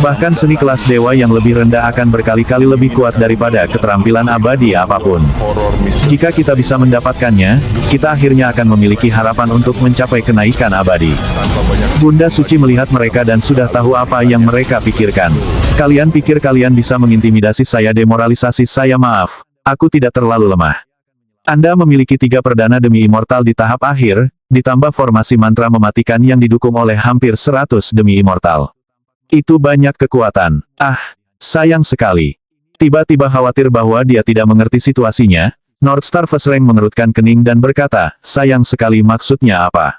Bahkan seni kelas dewa yang lebih rendah akan berkali-kali lebih kuat daripada keterampilan abadi apapun. Jika kita bisa mendapatkannya, kita akhirnya akan memiliki harapan untuk mencapai kenaikan abadi. Bunda Suci melihat mereka dan sudah tahu apa yang mereka pikirkan. Kalian pikir kalian bisa mengintimidasi saya, demoralisasi saya? Maaf, aku tidak terlalu lemah. Anda memiliki 3 perdana demi immortal di tahap akhir, ditambah formasi mantra mematikan yang didukung oleh hampir 100 demi immortal. Itu banyak kekuatan. Ah, sayang sekali. Tiba-tiba khawatir bahwa dia tidak mengerti situasinya, Northstar First Rank mengerutkan kening dan berkata, sayang sekali maksudnya apa?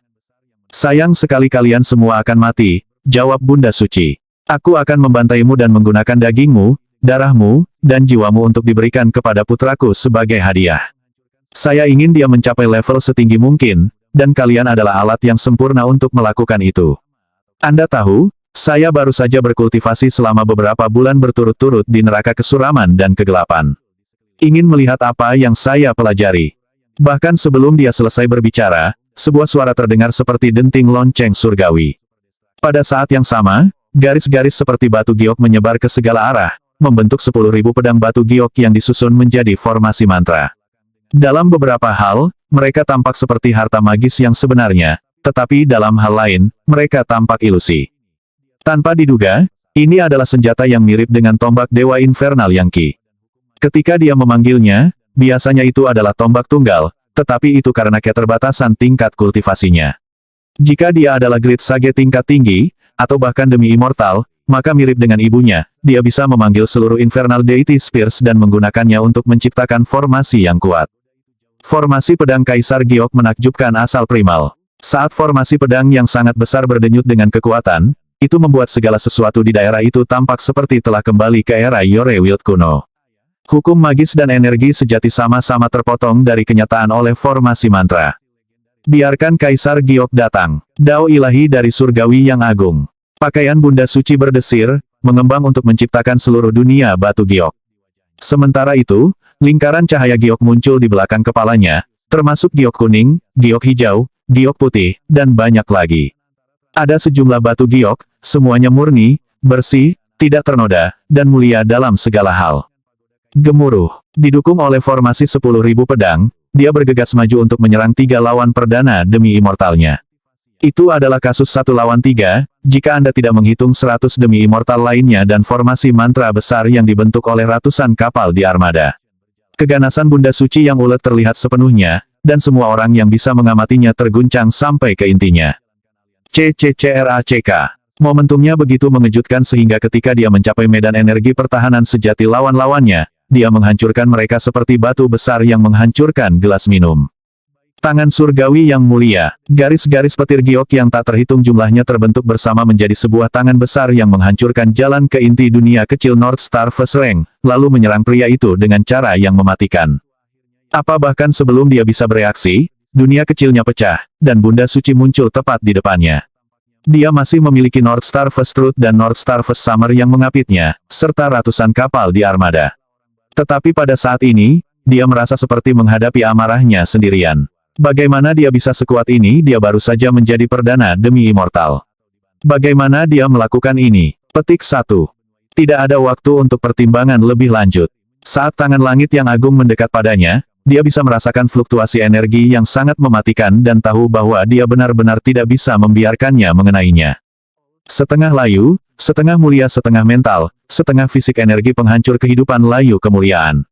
Sayang sekali kalian semua akan mati, jawab Bunda Suci. Aku akan membantaimu dan menggunakan dagingmu, darahmu, dan jiwamu untuk diberikan kepada putraku sebagai hadiah. Saya ingin dia mencapai level setinggi mungkin, dan kalian adalah alat yang sempurna untuk melakukan itu. Anda tahu, saya baru saja berkultivasi selama beberapa bulan berturut-turut di neraka kesuraman dan kegelapan. Ingin melihat apa yang saya pelajari. Bahkan sebelum dia selesai berbicara, sebuah suara terdengar seperti denting lonceng surgawi. Pada saat yang sama, garis-garis seperti batu giok menyebar ke segala arah, membentuk 10.000 pedang batu giok yang disusun menjadi formasi mantra. Dalam beberapa hal, mereka tampak seperti harta magis yang sebenarnya, tetapi dalam hal lain, mereka tampak ilusi. Tanpa diduga, ini adalah senjata yang mirip dengan tombak Dewa Infernal yang Ki. Ketika dia memanggilnya, biasanya itu adalah tombak tunggal, tetapi itu karena keterbatasan tingkat kultivasinya. Jika dia adalah Great Sage tingkat tinggi, atau bahkan demi immortal, maka mirip dengan ibunya, dia bisa memanggil seluruh Infernal Deity Spears dan menggunakannya untuk menciptakan formasi yang kuat. Formasi pedang Kaisar Giok menakjubkan asal primal. Saat formasi pedang yang sangat besar berdenyut dengan kekuatan, itu membuat segala sesuatu di daerah itu tampak seperti telah kembali ke era Yore Wild kuno. Hukum magis dan energi sejati sama-sama terpotong dari kenyataan oleh formasi mantra. Biarkan Kaisar Giok datang. Dao ilahi dari surgawi yang agung. Pakaian Bunda Suci berdesir, mengembang untuk menciptakan seluruh dunia batu giok. Sementara itu, lingkaran cahaya giok muncul di belakang kepalanya, termasuk giok kuning, giok hijau, giok putih, dan banyak lagi. Ada sejumlah batu giok, semuanya murni, bersih, tidak ternoda, dan mulia dalam segala hal. Gemuruh. Didukung oleh formasi 10.000 pedang, dia bergegas maju untuk menyerang 3 lawan perdana demi immortalnya. Itu adalah kasus 1 lawan 3, jika Anda tidak menghitung 100 demi immortal lainnya dan formasi mantra besar yang dibentuk oleh ratusan kapal di armada. Keganasan Bunda Suci yang ulet terlihat sepenuhnya, dan semua orang yang bisa mengamatinya terguncang sampai ke intinya. CCCRACK. Momentumnya begitu mengejutkan sehingga ketika dia mencapai medan energi pertahanan sejati lawan-lawannya, dia menghancurkan mereka seperti batu besar yang menghancurkan gelas minum. Tangan surgawi yang mulia, garis-garis petir giok yang tak terhitung jumlahnya terbentuk bersama menjadi sebuah tangan besar yang menghancurkan jalan ke inti dunia kecil Northstar First Rank, lalu menyerang pria itu dengan cara yang mematikan. Apa bahkan sebelum dia bisa bereaksi, dunia kecilnya pecah, dan Bunda Suci muncul tepat di depannya. Dia masih memiliki Northstar First Truth dan Northstar First Summer yang mengapitnya, serta ratusan kapal di armada. Tetapi pada saat ini, dia merasa seperti menghadapi amarahnya sendirian. Bagaimana dia bisa sekuat ini? Dia baru saja menjadi perdana demi immortal. Bagaimana dia melakukan ini? Petik 1. Tidak ada waktu untuk pertimbangan lebih lanjut. Saat tangan langit yang agung mendekat padanya, dia bisa merasakan fluktuasi energi yang sangat mematikan dan tahu bahwa dia benar-benar tidak bisa membiarkannya mengenainya. Setengah layu, setengah mulia, setengah mental, setengah fisik energi penghancur kehidupan layu kemuliaan.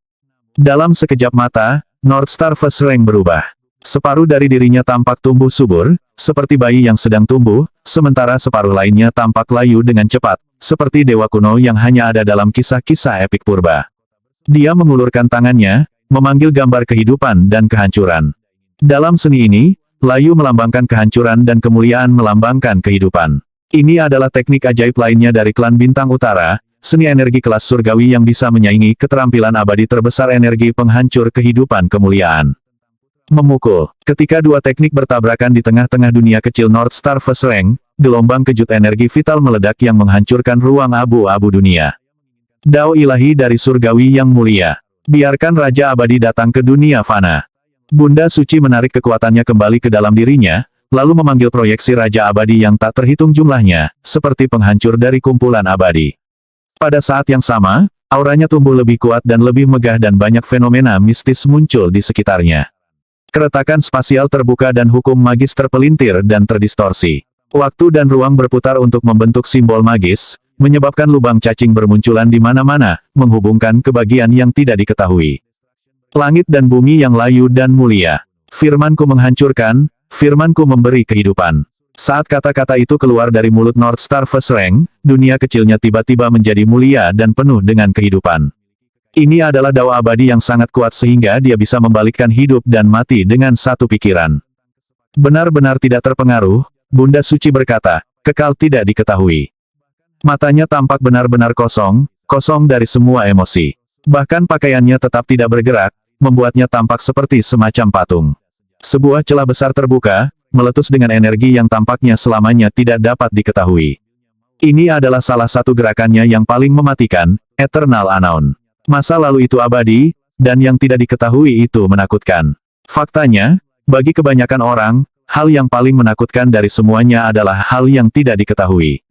Dalam sekejap mata, Northstar First Rank berubah. Separuh dari dirinya tampak tumbuh subur, seperti bayi yang sedang tumbuh, sementara separuh lainnya tampak layu dengan cepat, seperti dewa kuno yang hanya ada dalam kisah-kisah epik purba. Dia mengulurkan tangannya, memanggil gambar kehidupan dan kehancuran. Dalam seni ini, layu melambangkan kehancuran dan kemuliaan melambangkan kehidupan. Ini adalah teknik ajaib lainnya dari klan Bintang Utara, seni energi kelas surgawi yang bisa menyaingi keterampilan abadi terbesar energi penghancur kehidupan kemuliaan. Memukul. Ketika dua teknik bertabrakan di tengah-tengah dunia kecil Northstar First Rank, gelombang kejut energi vital meledak yang menghancurkan ruang abu-abu dunia. Dao ilahi dari surgawi yang mulia. Biarkan Raja Abadi datang ke dunia fana. Bunda Suci menarik kekuatannya kembali ke dalam dirinya, lalu memanggil proyeksi Raja Abadi yang tak terhitung jumlahnya, seperti penghancur dari kumpulan abadi. Pada saat yang sama, auranya tumbuh lebih kuat dan lebih megah dan banyak fenomena mistis muncul di sekitarnya. Keretakan spasial terbuka dan hukum magis terpelintir dan terdistorsi. Waktu dan ruang berputar untuk membentuk simbol magis, menyebabkan lubang cacing bermunculan di mana-mana, menghubungkan ke bagian yang tidak diketahui. Langit dan bumi yang layu dan mulia. Firmanku menghancurkan, firmanku memberi kehidupan. Saat kata-kata itu keluar dari mulut Northstar First Rank, dunia kecilnya tiba-tiba menjadi mulia dan penuh dengan kehidupan. Ini adalah dawa abadi yang sangat kuat sehingga dia bisa membalikkan hidup dan mati dengan satu pikiran. Benar-benar tidak terpengaruh, Bunda Suci berkata, kekal tidak diketahui. Matanya tampak benar-benar kosong, kosong dari semua emosi. Bahkan pakaiannya tetap tidak bergerak, membuatnya tampak seperti semacam patung. Sebuah celah besar terbuka, meletus dengan energi yang tampaknya selamanya tidak dapat diketahui. Ini adalah salah satu gerakannya yang paling mematikan, Eternal Unknown. Masa lalu itu abadi, dan yang tidak diketahui itu menakutkan. Faktanya, bagi kebanyakan orang, hal yang paling menakutkan dari semuanya adalah hal yang tidak diketahui.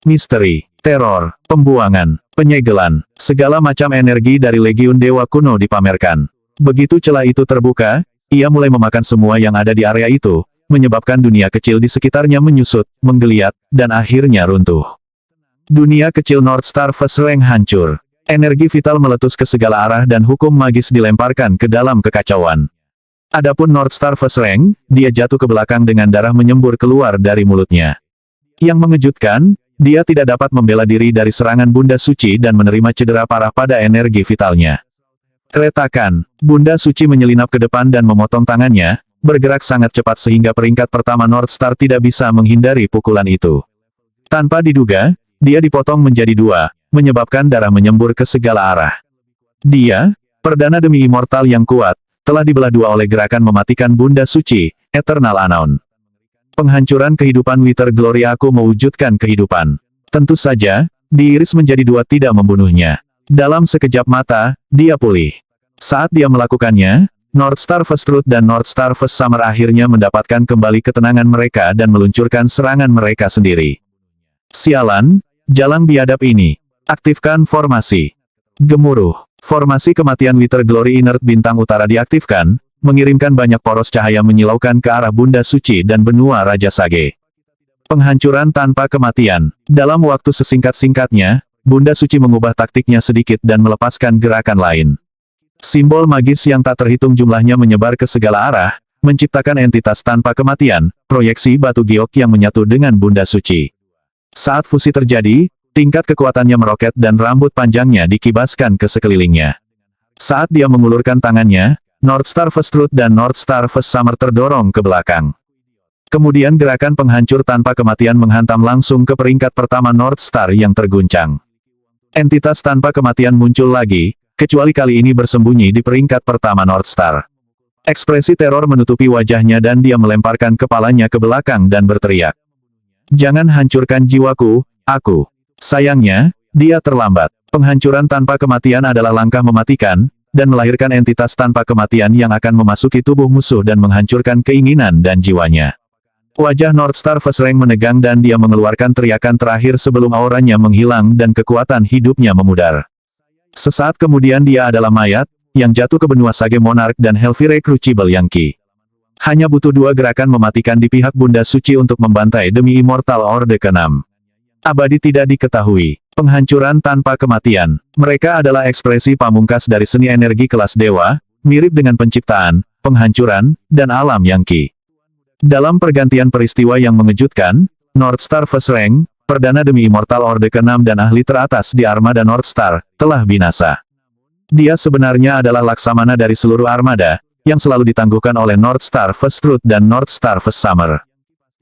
Misteri, teror, pembuangan, penyegelan, segala macam energi dari Legiun Dewa Kuno dipamerkan. Begitu celah itu terbuka, ia mulai memakan semua yang ada di area itu, menyebabkan dunia kecil di sekitarnya menyusut, menggeliat, dan akhirnya runtuh. Dunia kecil Northstar First Rank hancur. Energi vital meletus ke segala arah dan hukum magis dilemparkan ke dalam kekacauan. Adapun Northstar First Rank, dia jatuh ke belakang dengan darah menyembur keluar dari mulutnya. Yang mengejutkan, dia tidak dapat membela diri dari serangan Bunda Suci dan menerima cedera parah pada energi vitalnya. Retakan, Bunda Suci menyelinap ke depan dan memotong tangannya, bergerak sangat cepat sehingga peringkat pertama Northstar tidak bisa menghindari pukulan itu. Tanpa diduga, dia dipotong menjadi dua, menyebabkan darah menyembur ke segala arah. Dia, perdana demi immortal yang kuat, telah dibelah dua oleh gerakan mematikan Bunda Suci, Eternal Unknown. Penghancuran kehidupan Wither Glory aku mewujudkan kehidupan. Tentu saja, diiris menjadi dua tidak membunuhnya. Dalam sekejap mata, dia pulih. Saat dia melakukannya, Northstar First Truth dan Northstar First Summer akhirnya mendapatkan kembali ketenangan mereka dan meluncurkan serangan mereka sendiri. Sialan, jalang biadab ini. Aktifkan formasi. Gemuruh. Formasi kematian Wither Glory Inert Bintang Utara diaktifkan, mengirimkan banyak poros cahaya menyilaukan ke arah Bunda Suci dan benua Raja Sage. Penghancuran tanpa kematian. Dalam waktu sesingkat-singkatnya, Bunda Suci mengubah taktiknya sedikit dan melepaskan gerakan lain. Simbol magis yang tak terhitung jumlahnya menyebar ke segala arah, menciptakan entitas tanpa kematian, proyeksi batu giok yang menyatu dengan Bunda Suci. Saat fusi terjadi, tingkat kekuatannya meroket dan rambut panjangnya dikibaskan ke sekelilingnya. Saat dia mengulurkan tangannya, Northstar First Truth dan Northstar First Summer terdorong ke belakang. Kemudian gerakan penghancur tanpa kematian menghantam langsung ke peringkat pertama Northstar yang terguncang. Entitas tanpa kematian muncul lagi, kecuali kali ini bersembunyi di peringkat pertama Northstar. Ekspresi teror menutupi wajahnya dan dia melemparkan kepalanya ke belakang dan berteriak. Jangan hancurkan jiwaku, aku. Sayangnya, dia terlambat. Penghancuran tanpa kematian adalah langkah mematikan, dan melahirkan entitas tanpa kematian yang akan memasuki tubuh musuh dan menghancurkan keinginan dan jiwanya. Wajah Northstar First Rank menegang dan dia mengeluarkan teriakan terakhir sebelum auranya menghilang dan kekuatan hidupnya memudar. Sesaat kemudian dia adalah mayat, yang jatuh ke benua Sage Monarch dan Helvire Crucible Yangki. Hanya butuh dua gerakan mematikan di pihak Bunda Suci untuk membantai demi Immortal Orde ke-6. Abadi tidak diketahui. Penghancuran tanpa kematian. Mereka adalah ekspresi pamungkas dari seni energi kelas dewa, mirip dengan penciptaan, penghancuran, dan alam Yangki. Dalam pergantian peristiwa yang mengejutkan, Northstar First Rank, perdana demi Immortal Orde ke-6 dan ahli teratas di armada Northstar, telah binasa. Dia sebenarnya adalah laksamana dari seluruh armada, yang selalu ditangguhkan oleh Northstar First Truth dan Northstar First Summer.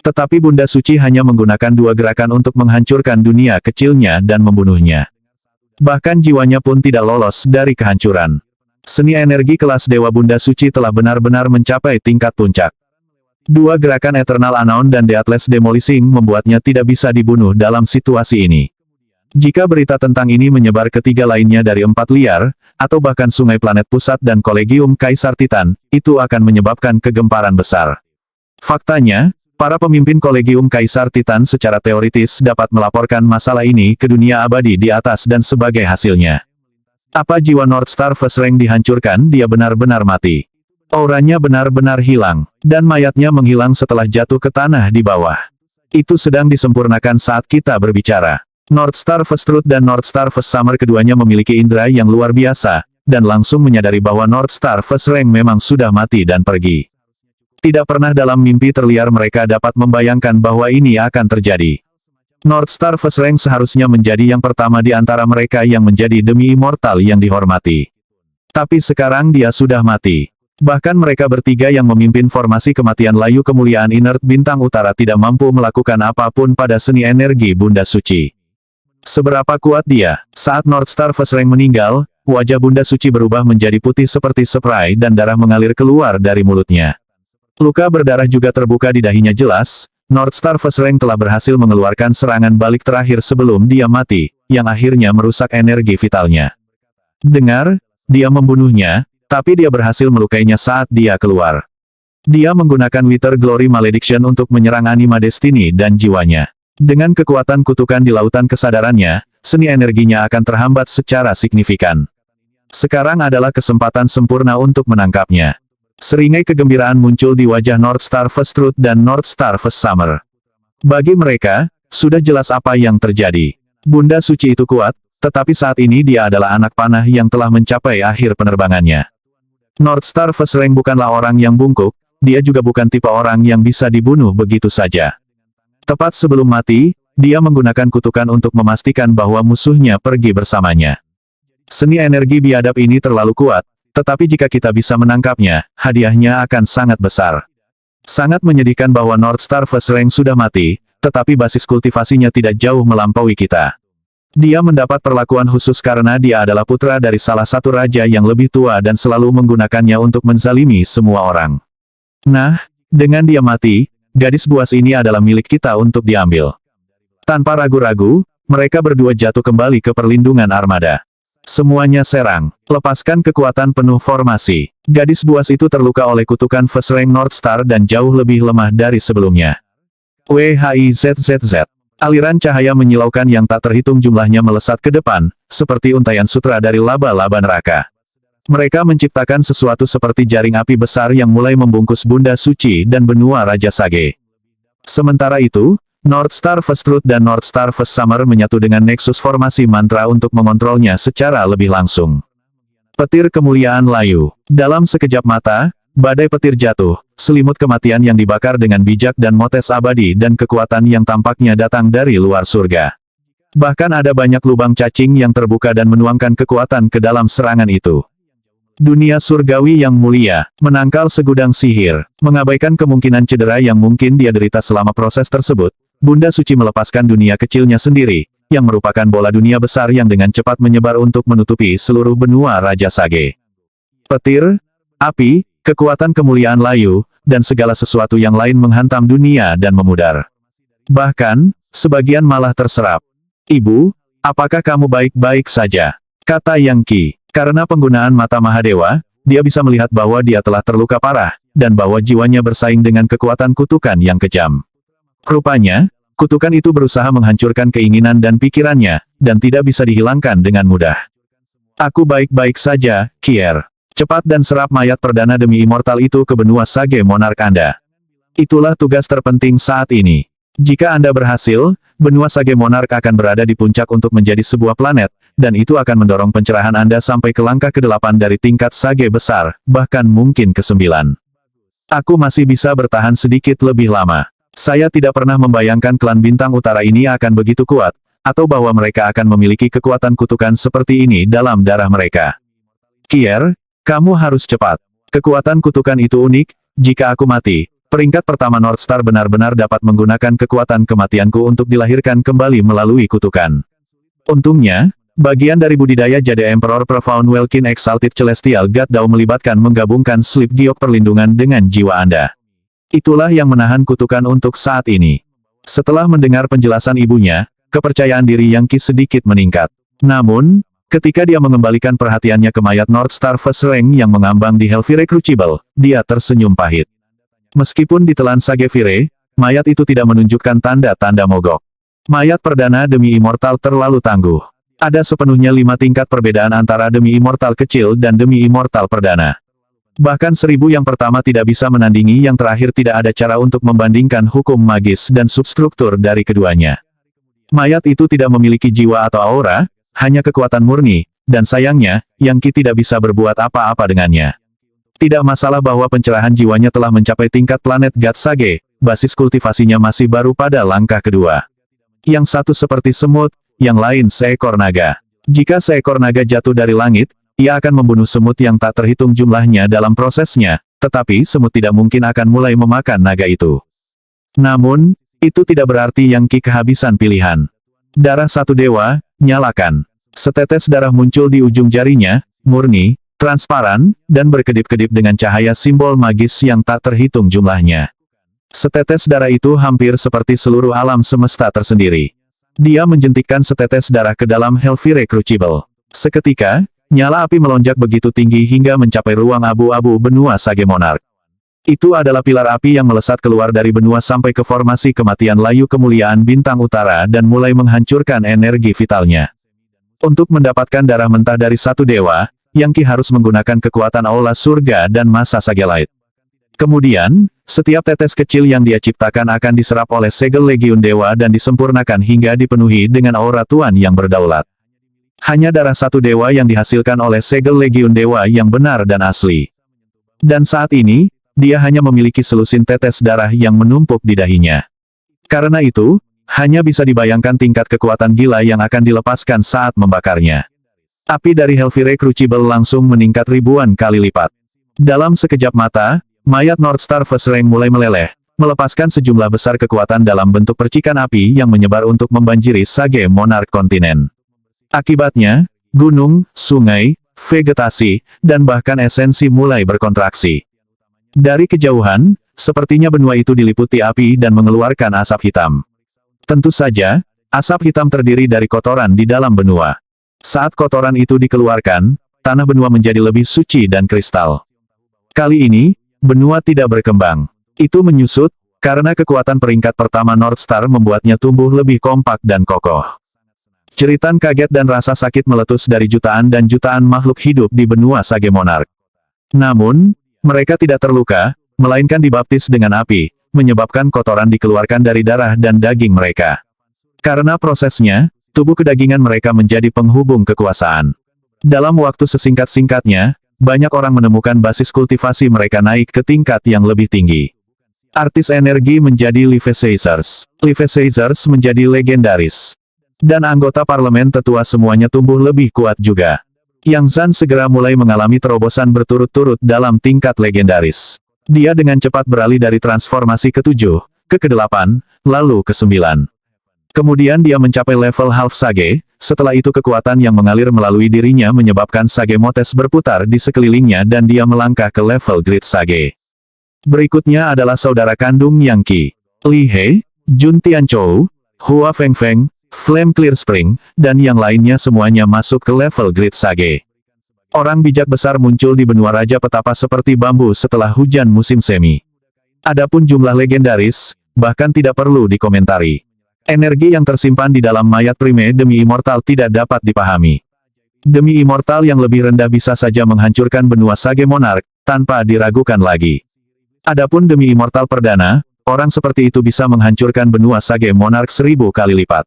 Tetapi Bunda Suci hanya menggunakan dua gerakan untuk menghancurkan dunia kecilnya dan membunuhnya. Bahkan jiwanya pun tidak lolos dari kehancuran. Seni energi kelas Dewa Bunda Suci telah benar-benar mencapai tingkat puncak. Dua gerakan Eternal Unknown dan Deathless Demolishing membuatnya tidak bisa dibunuh dalam situasi ini. Jika berita tentang ini menyebar ke tiga lainnya dari 4 liar, atau bahkan Sungai Planet Pusat dan Kolegium Kaisar Titan, itu akan menyebabkan kegemparan besar. Faktanya, Para pemimpin Kolegium Kaisar Titan secara teoritis dapat melaporkan masalah ini ke dunia abadi di atas dan sebagai hasilnya. Apa jiwa Northstar First Rank dihancurkan, dia benar-benar mati. Auranya benar-benar hilang, dan mayatnya menghilang setelah jatuh ke tanah di bawah. Itu sedang disempurnakan saat kita berbicara. Northstar First Truth dan Northstar First Summer keduanya memiliki indera yang luar biasa, dan langsung menyadari bahwa Northstar First Rank memang sudah mati dan pergi. Tidak pernah dalam mimpi terliar mereka dapat membayangkan bahwa ini akan terjadi. Northstar First Rank seharusnya menjadi yang pertama di antara mereka yang menjadi demi immortal yang dihormati. Tapi sekarang dia sudah mati. Bahkan mereka bertiga yang memimpin formasi kematian layu kemuliaan Inert Bintang Utara tidak mampu melakukan apapun pada seni energi Bunda Suci. Seberapa kuat dia? Saat Northstar First Rank meninggal, wajah Bunda Suci berubah menjadi putih seperti spray dan darah mengalir keluar dari mulutnya. Luka berdarah juga terbuka di dahinya jelas. Northstar First Rank telah berhasil mengeluarkan serangan balik terakhir sebelum dia mati, yang akhirnya merusak energi vitalnya. Dengar, dia membunuhnya, tapi dia berhasil melukainya saat dia keluar. Dia menggunakan Wither Glory Malediction untuk menyerang Anima Destiny dan jiwanya. Dengan kekuatan kutukan di lautan kesadarannya, seni energinya akan terhambat secara signifikan. Sekarang adalah kesempatan sempurna untuk menangkapnya. Seringai kegembiraan muncul di wajah Northstar First Truth dan Northstar First Summer. Bagi mereka, sudah jelas apa yang terjadi. Bunda Suci itu kuat, tetapi saat ini dia adalah anak panah yang telah mencapai akhir penerbangannya. Northstar First Rank bukanlah orang yang bungkuk, dia juga bukan tipe orang yang bisa dibunuh begitu saja. Tepat sebelum mati, dia menggunakan kutukan untuk memastikan bahwa musuhnya pergi bersamanya. Seni energi biadab ini terlalu kuat. Tetapi jika kita bisa menangkapnya, hadiahnya akan sangat besar. Sangat menyedihkan bahwa Northstar First Rank sudah mati, tetapi basis kultivasinya tidak jauh melampaui kita. Dia mendapat perlakuan khusus karena dia adalah putra dari salah satu raja yang lebih tua dan selalu menggunakannya untuk menzalimi semua orang. Nah, dengan dia mati, gadis buas ini adalah milik kita untuk diambil. Tanpa ragu-ragu, mereka berdua jatuh kembali ke perlindungan armada. Semuanya serang. Lepaskan kekuatan penuh formasi. Gadis buas itu terluka oleh kutukan First Rank Northstar dan jauh lebih lemah dari sebelumnya. WHIZZZ. Aliran cahaya menyilaukan yang tak terhitung jumlahnya melesat ke depan, seperti untaian sutra dari laba-laba neraka. Mereka menciptakan sesuatu seperti jaring api besar yang mulai membungkus Bunda Suci dan benua Raja Sage. Sementara itu, Northstar First Truth dan Northstar First Summer menyatu dengan Nexus formasi mantra untuk mengontrolnya secara lebih langsung. Petir kemuliaan layu. Dalam sekejap mata, badai petir jatuh, selimut kematian yang dibakar dengan bijak dan motes abadi dan kekuatan yang tampaknya datang dari luar surga. Bahkan ada banyak lubang cacing yang terbuka dan menuangkan kekuatan ke dalam serangan itu. Dunia surgawi yang mulia, menangkal segudang sihir, mengabaikan kemungkinan cedera yang mungkin dia derita selama proses tersebut. Bunda Suci melepaskan dunia kecilnya sendiri, yang merupakan bola dunia besar yang dengan cepat menyebar untuk menutupi seluruh benua Raja Sage. Petir, api, kekuatan kemuliaan layu, dan segala sesuatu yang lain menghantam dunia dan memudar. Bahkan, sebagian malah terserap. Ibu, apakah kamu baik-baik saja? Kata Yang Qi. Karena penggunaan mata Mahadewa, dia bisa melihat bahwa dia telah terluka parah, dan bahwa jiwanya bersaing dengan kekuatan kutukan yang kejam. Rupanya, kutukan itu berusaha menghancurkan keinginan dan pikirannya, dan tidak bisa dihilangkan dengan mudah. Aku baik-baik saja, Kier. Cepat dan serap mayat perdana demi immortal itu ke benua Sage Monark Anda. Itulah tugas terpenting saat ini. Jika Anda berhasil, benua Sage Monark akan berada di puncak untuk menjadi sebuah planet, dan itu akan mendorong pencerahan Anda sampai ke langkah ke-8 dari tingkat Sage besar, bahkan mungkin ke-9. Aku masih bisa bertahan sedikit lebih lama. Saya tidak pernah membayangkan klan Bintang Utara ini akan begitu kuat, atau bahwa mereka akan memiliki kekuatan kutukan seperti ini dalam darah mereka. Kier, kamu harus cepat. Kekuatan kutukan itu unik, jika aku mati, peringkat pertama Northstar benar-benar dapat menggunakan kekuatan kematianku untuk dilahirkan kembali melalui kutukan. Untungnya, bagian dari budidaya Jade Emperor Profound Welkin Exalted Celestial God Dao melibatkan menggabungkan slip giok perlindungan dengan jiwa Anda. Itulah yang menahan kutukan untuk saat ini. Setelah mendengar penjelasan ibunya, kepercayaan diri Yang Qi sedikit meningkat. Namun, ketika dia mengembalikan perhatiannya ke mayat Northstar First Rank yang mengambang di Hellfire Crucible, dia tersenyum pahit. Meskipun ditelan Sagefire, mayat itu tidak menunjukkan tanda-tanda mogok. Mayat perdana demi immortal terlalu tangguh. Ada sepenuhnya 5 tingkat perbedaan antara demi immortal kecil dan demi immortal perdana. Bahkan 1000 yang pertama tidak bisa menandingi yang terakhir, tidak ada cara untuk membandingkan hukum magis dan substruktur dari keduanya. Mayat itu tidak memiliki jiwa atau aura, hanya kekuatan murni, dan sayangnya, Yang Qi tidak bisa berbuat apa-apa dengannya. Tidak masalah bahwa pencerahan jiwanya telah mencapai tingkat planet God Sage, basis kultivasinya masih baru pada langkah kedua. Yang satu seperti semut, yang lain seekor naga. Jika seekor naga jatuh dari langit, ia akan membunuh semut yang tak terhitung jumlahnya dalam prosesnya, tetapi semut tidak mungkin akan mulai memakan naga itu. Namun, itu tidak berarti Yang Qi kehabisan pilihan. Darah satu dewa, nyalakan. Setetes darah muncul di ujung jarinya, murni, transparan, dan berkedip-kedip dengan cahaya simbol magis yang tak terhitung jumlahnya. Setetes darah itu hampir seperti seluruh alam semesta tersendiri. Dia menjentikkan setetes darah ke dalam Hellfire Crucible. Seketika, nyala api melonjak begitu tinggi hingga mencapai ruang abu-abu benua Sage Monarch. Itu adalah pilar api yang melesat keluar dari benua sampai ke formasi kematian layu kemuliaan bintang utara dan mulai menghancurkan energi vitalnya. Untuk mendapatkan darah mentah dari satu dewa, Yang Qi harus menggunakan kekuatan aula surga dan masa Sage Light. Kemudian, setiap tetes kecil yang dia ciptakan akan diserap oleh segel Legiun Dewa dan disempurnakan hingga dipenuhi dengan aura Tuan yang berdaulat. Hanya darah satu dewa yang dihasilkan oleh segel Legiun Dewa yang benar dan asli. Dan saat ini, dia hanya memiliki selusin tetes darah yang menumpuk di dahinya. Karena itu, hanya bisa dibayangkan tingkat kekuatan gila yang akan dilepaskan saat membakarnya. Api dari Hellfire Crucible langsung meningkat ribuan kali lipat. Dalam sekejap mata, mayat Northstar First Rank mulai meleleh, melepaskan sejumlah besar kekuatan dalam bentuk percikan api yang menyebar untuk membanjiri Sage Monarch kontinen. Akibatnya, gunung, sungai, vegetasi, dan bahkan esensi mulai berkontraksi. Dari kejauhan, sepertinya benua itu diliputi api dan mengeluarkan asap hitam. Tentu saja, asap hitam terdiri dari kotoran di dalam benua. Saat kotoran itu dikeluarkan, tanah benua menjadi lebih suci dan kristal. Kali ini, benua tidak berkembang. Itu menyusut, karena kekuatan peringkat pertama Northstar membuatnya tumbuh lebih kompak dan kokoh. Jeritan kaget dan rasa sakit meletus dari jutaan dan jutaan makhluk hidup di benua Sage Monarch. Namun, mereka tidak terluka, melainkan dibaptis dengan api, menyebabkan kotoran dikeluarkan dari darah dan daging mereka. Karena prosesnya, tubuh kedagingan mereka menjadi penghubung kekuasaan. Dalam waktu sesingkat-singkatnya, banyak orang menemukan basis kultivasi mereka naik ke tingkat yang lebih tinggi. Artis energi menjadi Leviseizers. Leviseizers menjadi legendaris. Dan anggota parlemen tetua semuanya tumbuh lebih kuat juga. Yang Zan segera mulai mengalami terobosan berturut-turut dalam tingkat legendaris. Dia dengan cepat beralih dari transformasi ke-7, ke ke-8, lalu ke-9. Kemudian dia mencapai level Half Sage, setelah itu kekuatan yang mengalir melalui dirinya menyebabkan Sage Motes berputar di sekelilingnya dan dia melangkah ke level Great Sage. Berikutnya adalah saudara kandung Yang Qi, Li He, Jun Tianchou, Hua Fengfeng, Flame Clear Spring, dan yang lainnya semuanya masuk ke level Great Sage. Orang bijak besar muncul di benua Raja Petapa seperti bambu setelah hujan musim semi. Adapun jumlah legendaris, bahkan tidak perlu dikomentari. Energi yang tersimpan di dalam mayat prime demi immortal tidak dapat dipahami. Demi immortal yang lebih rendah bisa saja menghancurkan benua Sage Monarch, tanpa diragukan lagi. Adapun demi immortal perdana, orang seperti itu bisa menghancurkan benua Sage Monarch 1000 kali lipat.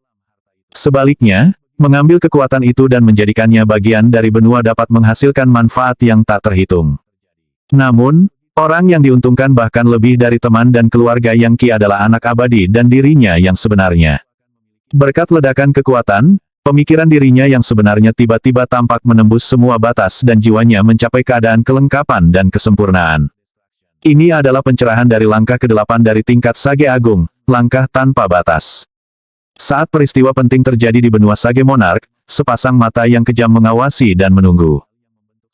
Sebaliknya, mengambil kekuatan itu dan menjadikannya bagian dari benua dapat menghasilkan manfaat yang tak terhitung. Namun, orang yang diuntungkan bahkan lebih dari teman dan keluarga Yang Qi adalah anak abadi dan dirinya yang sebenarnya. Berkat ledakan kekuatan, pemikiran dirinya yang sebenarnya tiba-tiba tampak menembus semua batas dan jiwanya mencapai keadaan kelengkapan dan kesempurnaan. Ini adalah pencerahan dari langkah ke-8 dari tingkat Sage Agung, langkah tanpa batas. Saat peristiwa penting terjadi di benua Sage Monarch, sepasang mata yang kejam mengawasi dan menunggu.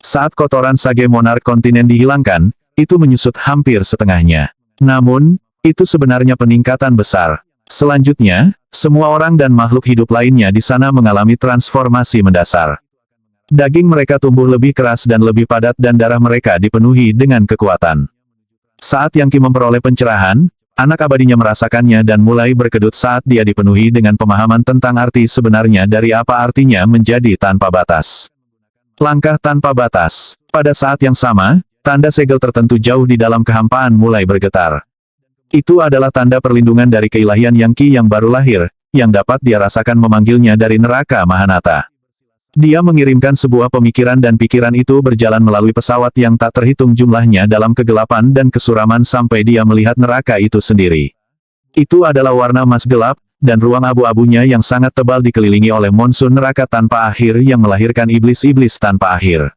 Saat kotoran Sage Monarch kontinen dihilangkan, itu menyusut hampir setengahnya. Namun, itu sebenarnya peningkatan besar. Selanjutnya, semua orang dan makhluk hidup lainnya di sana mengalami transformasi mendasar. Daging mereka tumbuh lebih keras dan lebih padat dan darah mereka dipenuhi dengan kekuatan. Saat Yang Qi memperoleh pencerahan, Anak abadinya merasakannya dan mulai berkedut saat dia dipenuhi dengan pemahaman tentang arti sebenarnya dari apa artinya menjadi tanpa batas. Langkah tanpa batas. Pada saat yang sama, tanda segel tertentu jauh di dalam kehampaan mulai bergetar. Itu adalah tanda perlindungan dari keilahian Yang Qi yang baru lahir, yang dapat dia rasakan memanggilnya dari neraka Mahanata. Dia mengirimkan sebuah pemikiran dan pikiran itu berjalan melalui pesawat yang tak terhitung jumlahnya dalam kegelapan dan kesuraman sampai dia melihat neraka itu sendiri. Itu adalah warna emas gelap, dan ruang abu-abunya yang sangat tebal dikelilingi oleh monsun neraka tanpa akhir yang melahirkan iblis-iblis tanpa akhir.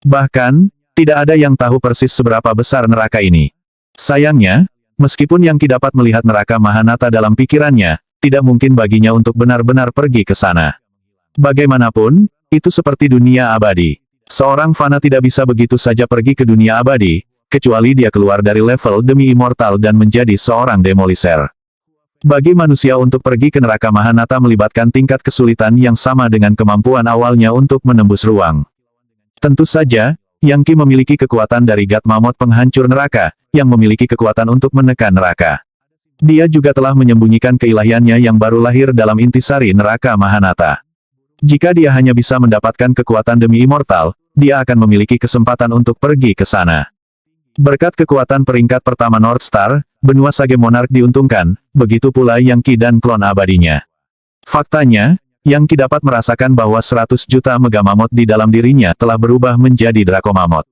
Bahkan, tidak ada yang tahu persis seberapa besar neraka ini. Sayangnya, meskipun Yang Qi dapat melihat neraka Mahanata dalam pikirannya, tidak mungkin baginya untuk benar-benar pergi ke sana. Bagaimanapun, itu seperti dunia abadi. Seorang fana tidak bisa begitu saja pergi ke dunia abadi, kecuali dia keluar dari level demi immortal dan menjadi seorang demoliser. Bagi manusia untuk pergi ke neraka Mahanata melibatkan tingkat kesulitan yang sama dengan kemampuan awalnya untuk menembus ruang. Tentu saja, Yang Qi memiliki kekuatan dari God Mammoth penghancur neraka, yang memiliki kekuatan untuk menekan neraka. Dia juga telah menyembunyikan keilahiannya yang baru lahir dalam intisari neraka Mahanata. Jika dia hanya bisa mendapatkan kekuatan demi immortal, dia akan memiliki kesempatan untuk pergi ke sana. Berkat kekuatan peringkat pertama North Star, benua Sage Monarch diuntungkan, begitu pula Yang Qi dan klon abadinya. Faktanya, Yang Qi dapat merasakan bahwa 100 juta Mega Mammoth di dalam dirinya telah berubah menjadi Draco Mammoth.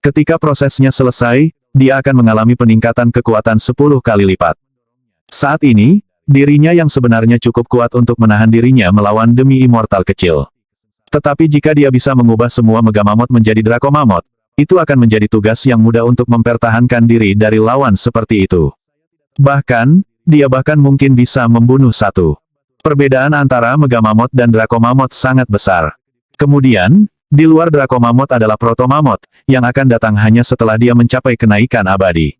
Ketika prosesnya selesai, dia akan mengalami peningkatan kekuatan 10 kali lipat. Saat ini, dirinya yang sebenarnya cukup kuat untuk menahan dirinya melawan demi immortal kecil. Tetapi jika dia bisa mengubah semua Mega Mammoth menjadi Draco Mammoth, itu akan menjadi tugas yang mudah untuk mempertahankan diri dari lawan seperti itu. Bahkan, dia bahkan mungkin bisa membunuh satu. Perbedaan antara Mega Mammoth dan Draco Mammoth sangat besar. Kemudian, di luar Draco Mammoth adalah Proto Mammoth, yang akan datang hanya setelah dia mencapai kenaikan abadi.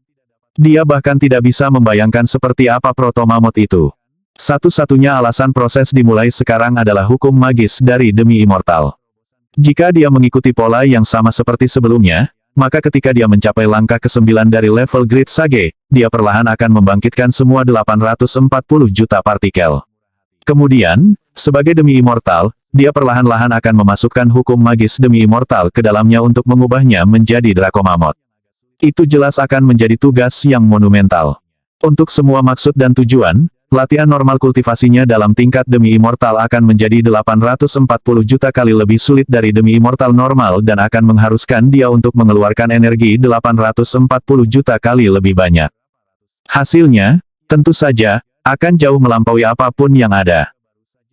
Dia bahkan tidak bisa membayangkan seperti apa Proto Mammoth itu. Satu-satunya alasan proses dimulai sekarang adalah hukum magis dari demi immortal. Jika dia mengikuti pola yang sama seperti sebelumnya, maka ketika dia mencapai langkah ke-9 dari level Great Sage, dia perlahan akan membangkitkan semua 840 juta partikel. Kemudian, sebagai demi immortal, dia perlahan-lahan akan memasukkan hukum magis demi immortal ke dalamnya untuk mengubahnya menjadi Draco Mammoth. Itu jelas akan menjadi tugas yang monumental. Untuk semua maksud dan tujuan, latihan normal kultivasinya dalam tingkat demi immortal akan menjadi 840 juta kali lebih sulit dari demi immortal normal dan akan mengharuskan dia untuk mengeluarkan energi 840 juta kali lebih banyak. Hasilnya, tentu saja, akan jauh melampaui apapun yang ada.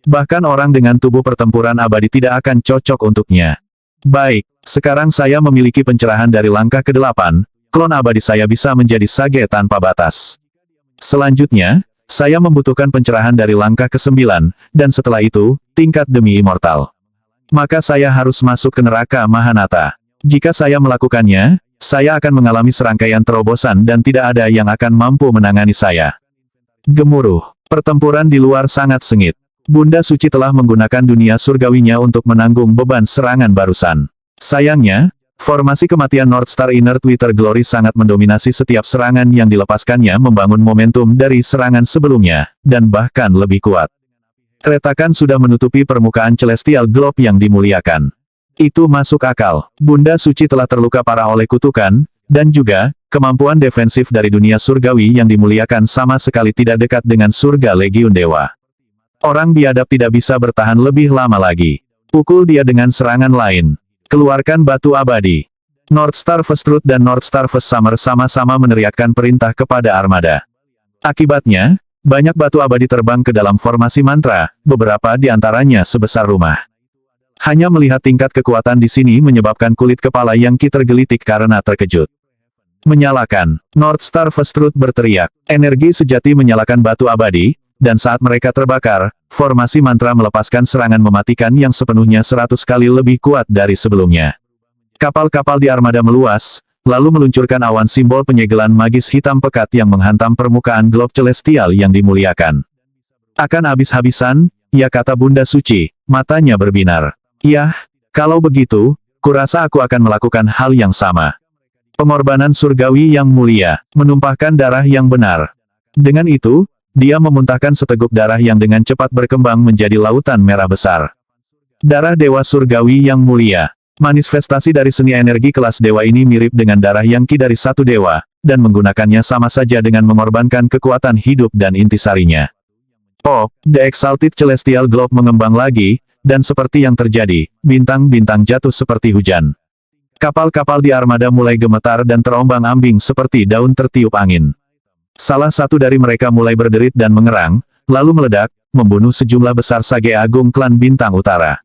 Bahkan orang dengan tubuh pertempuran abadi tidak akan cocok untuknya. Baik, sekarang saya memiliki pencerahan dari langkah ke-8, klon abadi saya bisa menjadi Sage tanpa batas. Selanjutnya, saya membutuhkan pencerahan dari langkah ke-9, dan setelah itu, tingkat demi immortal. Maka saya harus masuk ke neraka Mahanata. Jika saya melakukannya, saya akan mengalami serangkaian terobosan dan tidak ada yang akan mampu menangani saya. Gemuruh. Pertempuran di luar sangat sengit. Bunda Suci telah menggunakan dunia surgawinya untuk menanggung beban serangan barusan. Sayangnya, formasi kematian North Star Inner Twitter Glory sangat mendominasi setiap serangan yang dilepaskannya membangun momentum dari serangan sebelumnya, dan bahkan lebih kuat. Retakan sudah menutupi permukaan Celestial Globe yang dimuliakan. Itu masuk akal. Bunda Suci telah terluka parah oleh kutukan, dan juga, kemampuan defensif dari dunia surgawi yang dimuliakan sama sekali tidak dekat dengan surga Legiun Dewa. Orang biadab tidak bisa bertahan lebih lama lagi. Pukul dia dengan serangan lain. Keluarkan batu abadi. North Star First Truth dan North Star First Summer sama-sama meneriakkan perintah kepada armada. Akibatnya, banyak batu abadi terbang ke dalam formasi mantra, beberapa di antaranya sebesar rumah. Hanya melihat tingkat kekuatan di sini menyebabkan kulit kepala Yang Qi tergelitik karena terkejut. Menyalakan. North Star First Truth berteriak. Energi sejati menyalakan batu abadi, dan saat mereka terbakar, formasi mantra melepaskan serangan mematikan yang sepenuhnya 100 kali lebih kuat dari sebelumnya. Kapal-kapal di armada meluas, lalu meluncurkan awan simbol penyegelan magis hitam pekat yang menghantam permukaan globe celestial yang dimuliakan. Akan habis-habisan, ya kata Bunda Suci, matanya berbinar. Yah, kalau begitu, kurasa aku akan melakukan hal yang sama. Pengorbanan surgawi yang mulia, menumpahkan darah yang benar. Dengan itu, dia memuntahkan seteguk darah yang dengan cepat berkembang menjadi lautan merah besar. Darah Dewa Surgawi yang mulia. Manifestasi dari seni energi kelas dewa ini mirip dengan darah yang ki dari satu dewa, dan menggunakannya sama saja dengan mengorbankan kekuatan hidup dan intisarinya. Oh, The Exalted Celestial Globe mengembang lagi, dan seperti yang terjadi, bintang-bintang jatuh seperti hujan. Kapal-kapal di armada mulai gemetar dan terombang-ambing seperti daun tertiup angin. Salah satu dari mereka mulai berderit dan mengerang, lalu meledak, membunuh sejumlah besar sage agung klan bintang utara.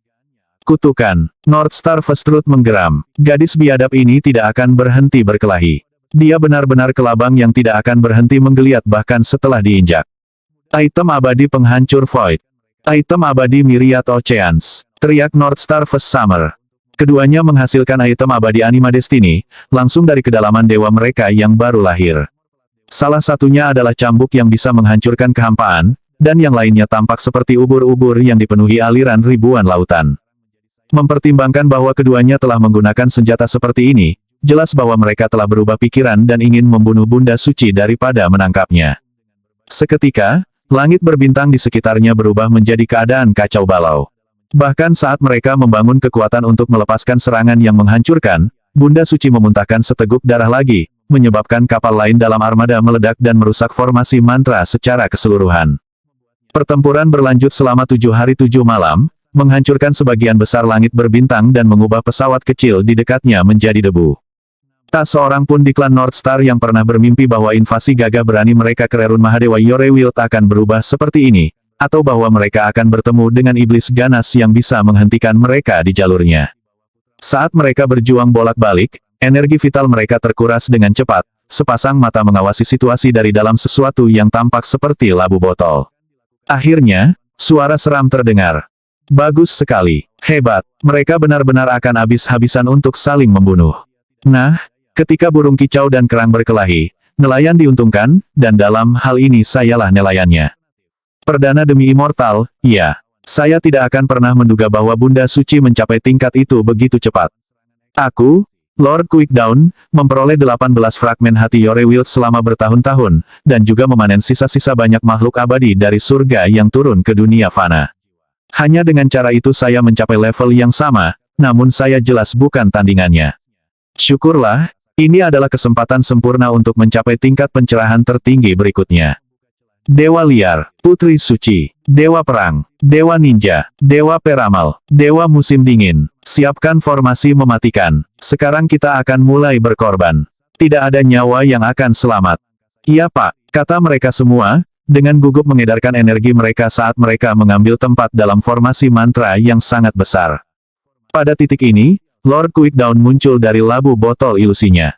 Kutukan, North Star Vestrut menggeram. Gadis biadab ini tidak akan berhenti berkelahi. Dia benar-benar kelabang yang tidak akan berhenti menggeliat bahkan setelah diinjak. Item abadi penghancur Void. Item abadi Myriad Oceans. Teriak North Star Vest Summer. Keduanya menghasilkan item abadi Anima Destiny, langsung dari kedalaman dewa mereka yang baru lahir. Salah satunya adalah cambuk yang bisa menghancurkan kehampaan, dan yang lainnya tampak seperti ubur-ubur yang dipenuhi aliran ribuan lautan. Mempertimbangkan bahwa keduanya telah menggunakan senjata seperti ini, jelas bahwa mereka telah berubah pikiran dan ingin membunuh Bunda Suci daripada menangkapnya. Seketika, langit berbintang di sekitarnya berubah menjadi keadaan kacau balau. Bahkan saat mereka membangun kekuatan untuk melepaskan serangan yang menghancurkan, Bunda Suci memuntahkan seteguk darah lagi, menyebabkan kapal lain dalam armada meledak dan merusak formasi mantra secara keseluruhan. Pertempuran berlanjut selama 7 hari 7 malam, menghancurkan sebagian besar langit berbintang dan mengubah pesawat kecil di dekatnya menjadi debu. Tak seorang pun di klan North Star yang pernah bermimpi bahwa invasi gagah berani mereka ke Rerun Mahadewa Yorewild akan berubah seperti ini, atau bahwa mereka akan bertemu dengan iblis ganas yang bisa menghentikan mereka di jalurnya. Saat mereka berjuang bolak-balik, energi vital mereka terkuras dengan cepat, sepasang mata mengawasi situasi dari dalam sesuatu yang tampak seperti labu botol. Akhirnya, suara seram terdengar. Bagus sekali. Hebat. Mereka benar-benar akan habis-habisan untuk saling membunuh. Nah, ketika burung kicau dan kerang berkelahi, nelayan diuntungkan, dan dalam hal ini sayalah nelayannya. Perdana demi immortal, ya. Saya tidak akan pernah menduga bahwa Bunda Suci mencapai tingkat itu begitu cepat. Aku, Lord Quickdown, memperoleh 18 fragmen hati Yorewild selama bertahun-tahun, dan juga memanen sisa-sisa banyak makhluk abadi dari surga yang turun ke dunia fana. Hanya dengan cara itu saya mencapai level yang sama, namun saya jelas bukan tandingannya. Syukurlah, ini adalah kesempatan sempurna untuk mencapai tingkat pencerahan tertinggi berikutnya. Dewa Liar, Putri Suci, Dewa Perang, Dewa Ninja, Dewa Peramal, Dewa Musim Dingin, siapkan formasi mematikan. Sekarang kita akan mulai berkorban. Tidak ada nyawa yang akan selamat. Iya Pak, kata mereka semua, dengan gugup mengedarkan energi mereka saat mereka mengambil tempat dalam formasi mantra yang sangat besar. Pada titik ini, Lord Quickdown muncul dari labu botol ilusinya.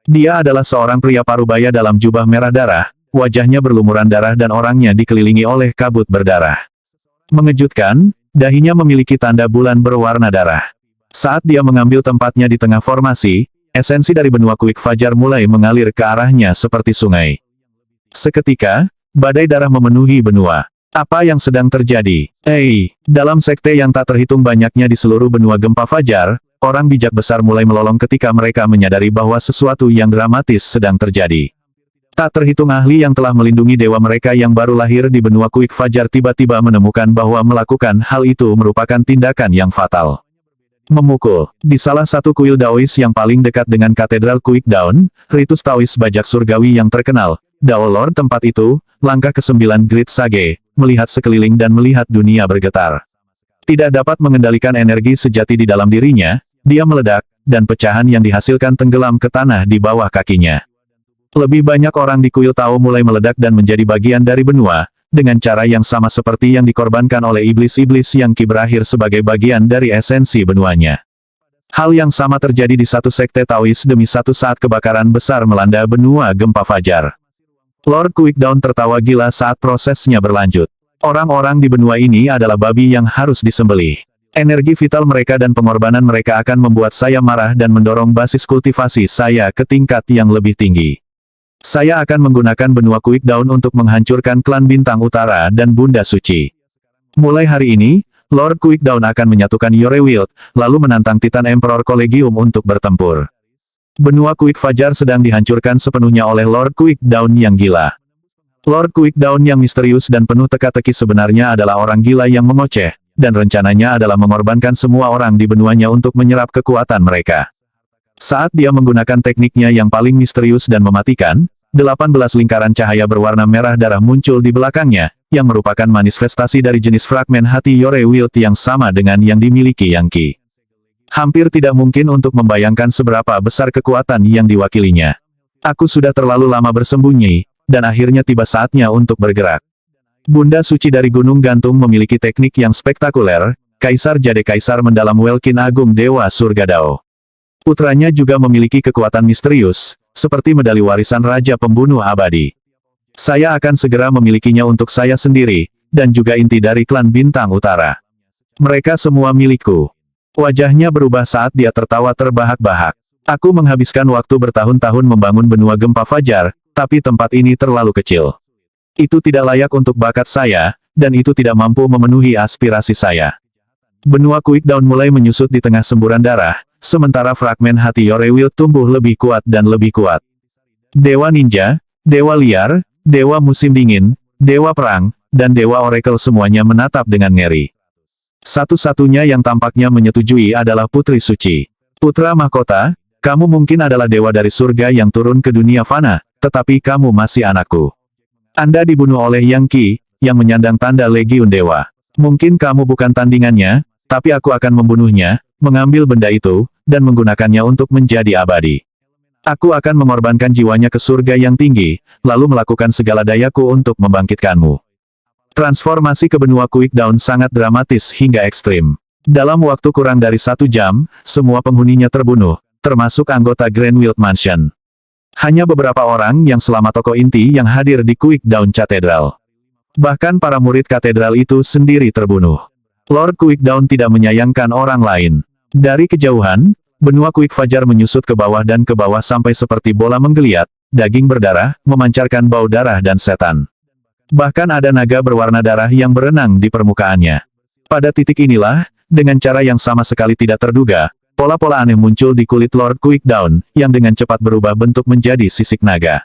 Dia adalah seorang pria parubaya dalam jubah merah darah, wajahnya berlumuran darah dan orangnya dikelilingi oleh kabut berdarah. Mengejutkan, dahinya memiliki tanda bulan berwarna darah. Saat dia mengambil tempatnya di tengah formasi, esensi dari benua Quick Fajar mulai mengalir ke arahnya seperti sungai. Seketika, badai darah memenuhi benua. Apa yang sedang terjadi? Dalam sekte yang tak terhitung banyaknya di seluruh benua Gempa Fajar, orang bijak besar mulai melolong ketika mereka menyadari bahwa sesuatu yang dramatis sedang terjadi. Tak terhitung ahli yang telah melindungi dewa mereka yang baru lahir di benua Quick Fajar tiba-tiba menemukan bahwa melakukan hal itu merupakan tindakan yang fatal. Memukul. Di salah satu kuil Daois yang paling dekat dengan Katedral Quickdown, ritus Taois bajak surgawi yang terkenal, Dao Lord tempat itu, langkah ke-9 Great Sage, melihat sekeliling dan melihat dunia bergetar. Tidak dapat mengendalikan energi sejati di dalam dirinya, dia meledak, dan pecahan yang dihasilkan tenggelam ke tanah di bawah kakinya. Lebih banyak orang di kuil Tao mulai meledak dan menjadi bagian dari benua, dengan cara yang sama seperti yang dikorbankan oleh iblis-iblis yang ki berakhir sebagai bagian dari esensi benuanya. Hal yang sama terjadi di satu sekte Taois demi satu saat kebakaran besar melanda benua Gempa Fajar. Lord Quickdown tertawa gila saat prosesnya berlanjut. Orang-orang di benua ini adalah babi yang harus disembelih. Energi vital mereka dan pengorbanan mereka akan membuat saya marah dan mendorong basis kultivasi saya ke tingkat yang lebih tinggi. Saya akan menggunakan benua Quickdown untuk menghancurkan klan Bintang Utara dan Bunda Suci. Mulai hari ini, Lord Quickdown akan menyatukan Yorewild, lalu menantang Titan Emperor Collegium untuk bertempur. Benua Quick Fajar sedang dihancurkan sepenuhnya oleh Lord Quickdown yang gila. Lord Quickdown yang misterius dan penuh teka-teki sebenarnya adalah orang gila yang mengoceh, dan rencananya adalah mengorbankan semua orang di benuanya untuk menyerap kekuatan mereka. Saat dia menggunakan tekniknya yang paling misterius dan mematikan, 18 lingkaran cahaya berwarna merah darah muncul di belakangnya, yang merupakan manifestasi dari jenis fragmen hati Yore Wild yang sama dengan yang dimiliki Yang Qi. Hampir tidak mungkin untuk membayangkan seberapa besar kekuatan yang diwakilinya. Aku sudah terlalu lama bersembunyi, dan akhirnya tiba saatnya untuk bergerak. Bunda Suci dari Gunung Gantung memiliki teknik yang spektakuler, Kaisar Jade Kaisar Mendalam Welkin Agung Dewa Surga Dao. Putranya juga memiliki kekuatan misterius, seperti medali warisan Raja Pembunuh Abadi. Saya akan segera memilikinya untuk saya sendiri, dan juga inti dari klan Bintang Utara. Mereka semua milikku. Wajahnya berubah saat dia tertawa terbahak-bahak. Aku menghabiskan waktu bertahun-tahun membangun benua gempa fajar, tapi tempat ini terlalu kecil. Itu tidak layak untuk bakat saya, dan itu tidak mampu memenuhi aspirasi saya. Benua Quickdown mulai menyusut di tengah semburan darah, sementara fragmen hati Yore Wild tumbuh lebih kuat dan lebih kuat. Dewa Ninja, Dewa Liar, Dewa Musim Dingin, Dewa Perang, dan Dewa Oracle semuanya menatap dengan ngeri. Satu-satunya yang tampaknya menyetujui adalah Putri Suci. Putra Mahkota, kamu mungkin adalah dewa dari surga yang turun ke dunia fana, tetapi kamu masih anakku. Anda dibunuh oleh Yang Qi, yang menyandang tanda Legiun Dewa. Mungkin kamu bukan tandingannya, tapi aku akan membunuhnya, mengambil benda itu, dan menggunakannya untuk menjadi abadi. Aku akan mengorbankan jiwanya ke surga yang tinggi, lalu melakukan segala dayaku untuk membangkitkanmu. Transformasi ke benua Quickdown sangat dramatis hingga ekstrim. Dalam waktu kurang dari 1 jam, semua penghuninya terbunuh, termasuk anggota Grand Wild Mansion. Hanya beberapa orang yang selamat tokoh inti yang hadir di Quickdown Cathedral. Bahkan para murid katedral itu sendiri terbunuh. Lord Quickdown tidak menyayangkan orang lain. Dari kejauhan, benua Quick Fajar menyusut ke bawah dan ke bawah sampai seperti bola menggeliat, daging berdarah, memancarkan bau darah dan setan. Bahkan ada naga berwarna darah yang berenang di permukaannya. Pada titik inilah, dengan cara yang sama sekali tidak terduga, pola-pola aneh muncul di kulit Lord Quickdown, yang dengan cepat berubah bentuk menjadi sisik naga.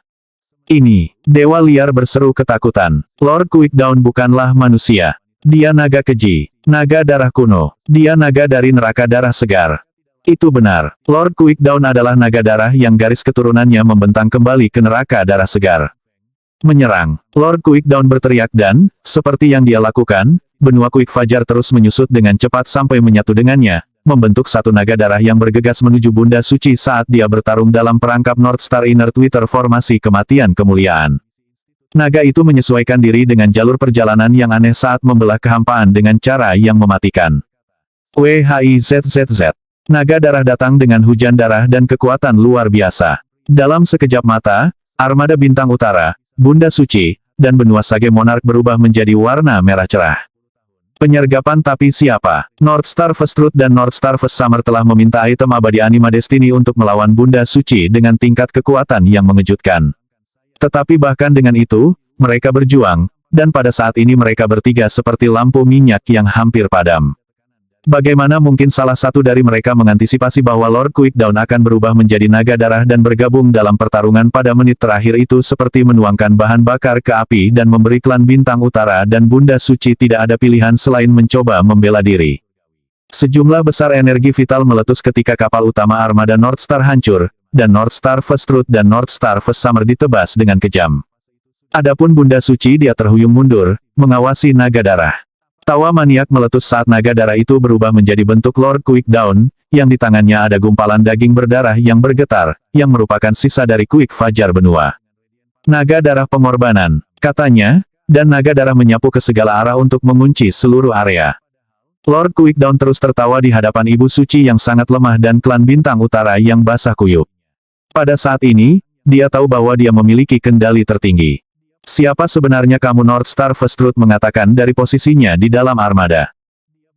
Ini, Dewa Liar berseru ketakutan. Lord Quickdown bukanlah manusia. Dia naga keji, naga darah kuno. Dia naga dari neraka darah segar. Itu benar, Lord Quickdown adalah naga darah yang garis keturunannya membentang kembali ke neraka darah segar. Menyerang, Lord Quickdown berteriak dan, seperti yang dia lakukan, benua Quick Fajar terus menyusut dengan cepat sampai menyatu dengannya, membentuk satu naga darah yang bergegas menuju Bunda Suci saat dia bertarung dalam perangkap North Star Inner Twitter formasi kematian kemuliaan. Naga itu menyesuaikan diri dengan jalur perjalanan yang aneh saat membelah kehampaan dengan cara yang mematikan. WHIZZZ. Naga darah datang dengan hujan darah dan kekuatan luar biasa. Dalam sekejap mata, armada Bintang Utara, Bunda Suci, dan benua Sage Monarch berubah menjadi warna merah cerah. Penyergapan tapi siapa? North Star First Truth dan North Star First Summer telah meminta item abadi Anima Destiny untuk melawan Bunda Suci dengan tingkat kekuatan yang mengejutkan. Tetapi bahkan dengan itu, mereka berjuang, dan pada saat ini mereka bertiga seperti lampu minyak yang hampir padam. Bagaimana mungkin salah satu dari mereka mengantisipasi bahwa Lord Quickdown akan berubah menjadi naga darah dan bergabung dalam pertarungan pada menit terakhir itu seperti menuangkan bahan bakar ke api dan memberi klan Bintang Utara dan Bunda Suci tidak ada pilihan selain mencoba membela diri. Sejumlah besar energi vital meletus ketika kapal utama armada North Star hancur, dan North Star First Truth dan North Star First Summer ditebas dengan kejam. Adapun Bunda Suci dia terhuyung mundur, mengawasi naga darah. Tawa maniak meletus saat naga darah itu berubah menjadi bentuk Lord Quickdown, yang di tangannya ada gumpalan daging berdarah yang bergetar, yang merupakan sisa dari Quick Fajar benua. Naga darah pengorbanan, katanya, dan naga darah menyapu ke segala arah untuk mengunci seluruh area. Lord Quickdown terus tertawa di hadapan Ibu Suci yang sangat lemah dan klan Bintang Utara yang basah kuyup. Pada saat ini, dia tahu bahwa dia memiliki kendali tertinggi. Siapa sebenarnya kamu? North Star First Truth mengatakan dari posisinya di dalam armada.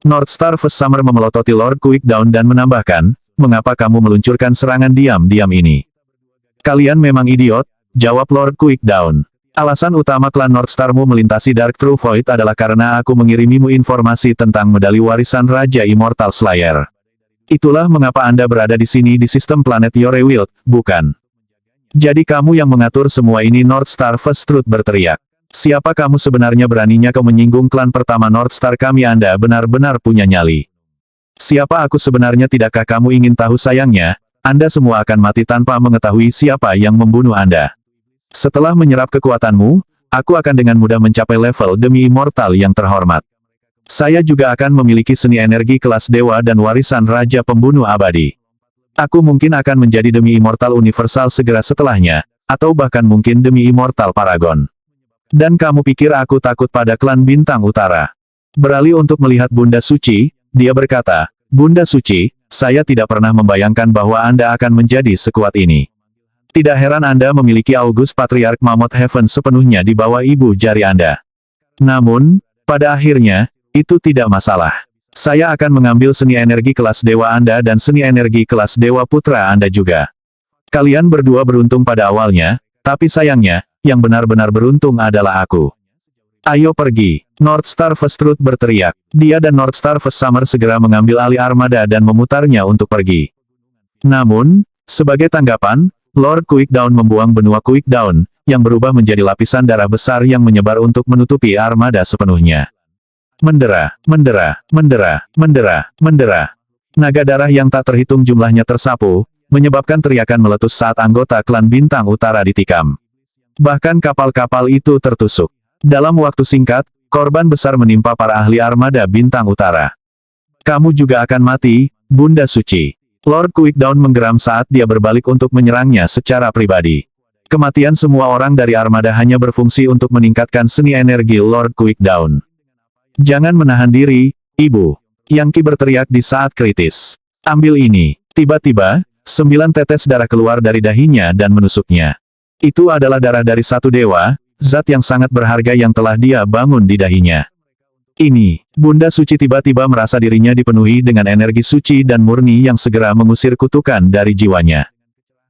North Star First Summer memelototi Lord Quickdown dan menambahkan, mengapa kamu meluncurkan serangan diam-diam ini? Kalian memang idiot, jawab Lord Quickdown. Alasan utama klan North Starmu melintasi Dark True Void adalah karena aku mengirimimu informasi tentang medali warisan Raja Immortal Slayer. Itulah mengapa Anda berada di sini di sistem planet Yore Wild, bukan? Jadi kamu yang mengatur semua ini? North Star First Truth berteriak. Siapa kamu sebenarnya? Beraninya kau menyinggung klan pertama Northstar kami? Anda benar-benar punya nyali. Siapa aku sebenarnya? Tidakkah kamu ingin tahu? Sayangnya, Anda semua akan mati tanpa mengetahui siapa yang membunuh Anda. Setelah menyerap kekuatanmu, aku akan dengan mudah mencapai level demi immortal yang terhormat. Saya juga akan memiliki seni energi kelas dewa dan warisan Raja Pembunuh Abadi. Aku mungkin akan menjadi demi immortal universal segera setelahnya, atau bahkan mungkin demi immortal paragon. Dan kamu pikir aku takut pada klan Bintang Utara? Beralih untuk melihat Bunda Suci, dia berkata, Bunda Suci, saya tidak pernah membayangkan bahwa Anda akan menjadi sekuat ini. Tidak heran Anda memiliki August Patriarch Mammoth Heaven sepenuhnya di bawah ibu jari Anda. Namun, pada akhirnya, itu tidak masalah. Saya akan mengambil seni energi kelas dewa Anda dan seni energi kelas dewa putra Anda juga. Kalian berdua beruntung pada awalnya, tapi sayangnya, yang benar-benar beruntung adalah aku. Ayo pergi. Northstar First Truth berteriak. Dia dan Northstar First Summer segera mengambil alih armada dan memutarnya untuk pergi. Namun, sebagai tanggapan, Lord Quickdown membuang benua Quickdown, yang berubah menjadi lapisan darah besar yang menyebar untuk menutupi armada sepenuhnya. Mendera, mendera, mendera, mendera, mendera. Naga darah yang tak terhitung jumlahnya tersapu, menyebabkan teriakan meletus saat anggota klan Bintang Utara ditikam. Bahkan kapal-kapal itu tertusuk. Dalam waktu singkat, korban besar menimpa para ahli armada Bintang Utara. Kamu juga akan mati, Bunda Suci. Lord Quickdown menggeram saat dia berbalik untuk menyerangnya secara pribadi. Kematian semua orang dari armada hanya berfungsi untuk meningkatkan seni energi Lord Quickdown. Jangan menahan diri, Ibu. Yangki berteriak di saat kritis. Ambil ini. Tiba-tiba, 9 tetes darah keluar dari dahinya dan menusuknya. Itu adalah darah dari satu dewa, zat yang sangat berharga yang telah dia bangun di dahinya. Ini, Bunda Suci tiba-tiba merasa dirinya dipenuhi dengan energi suci dan murni yang segera mengusir kutukan dari jiwanya.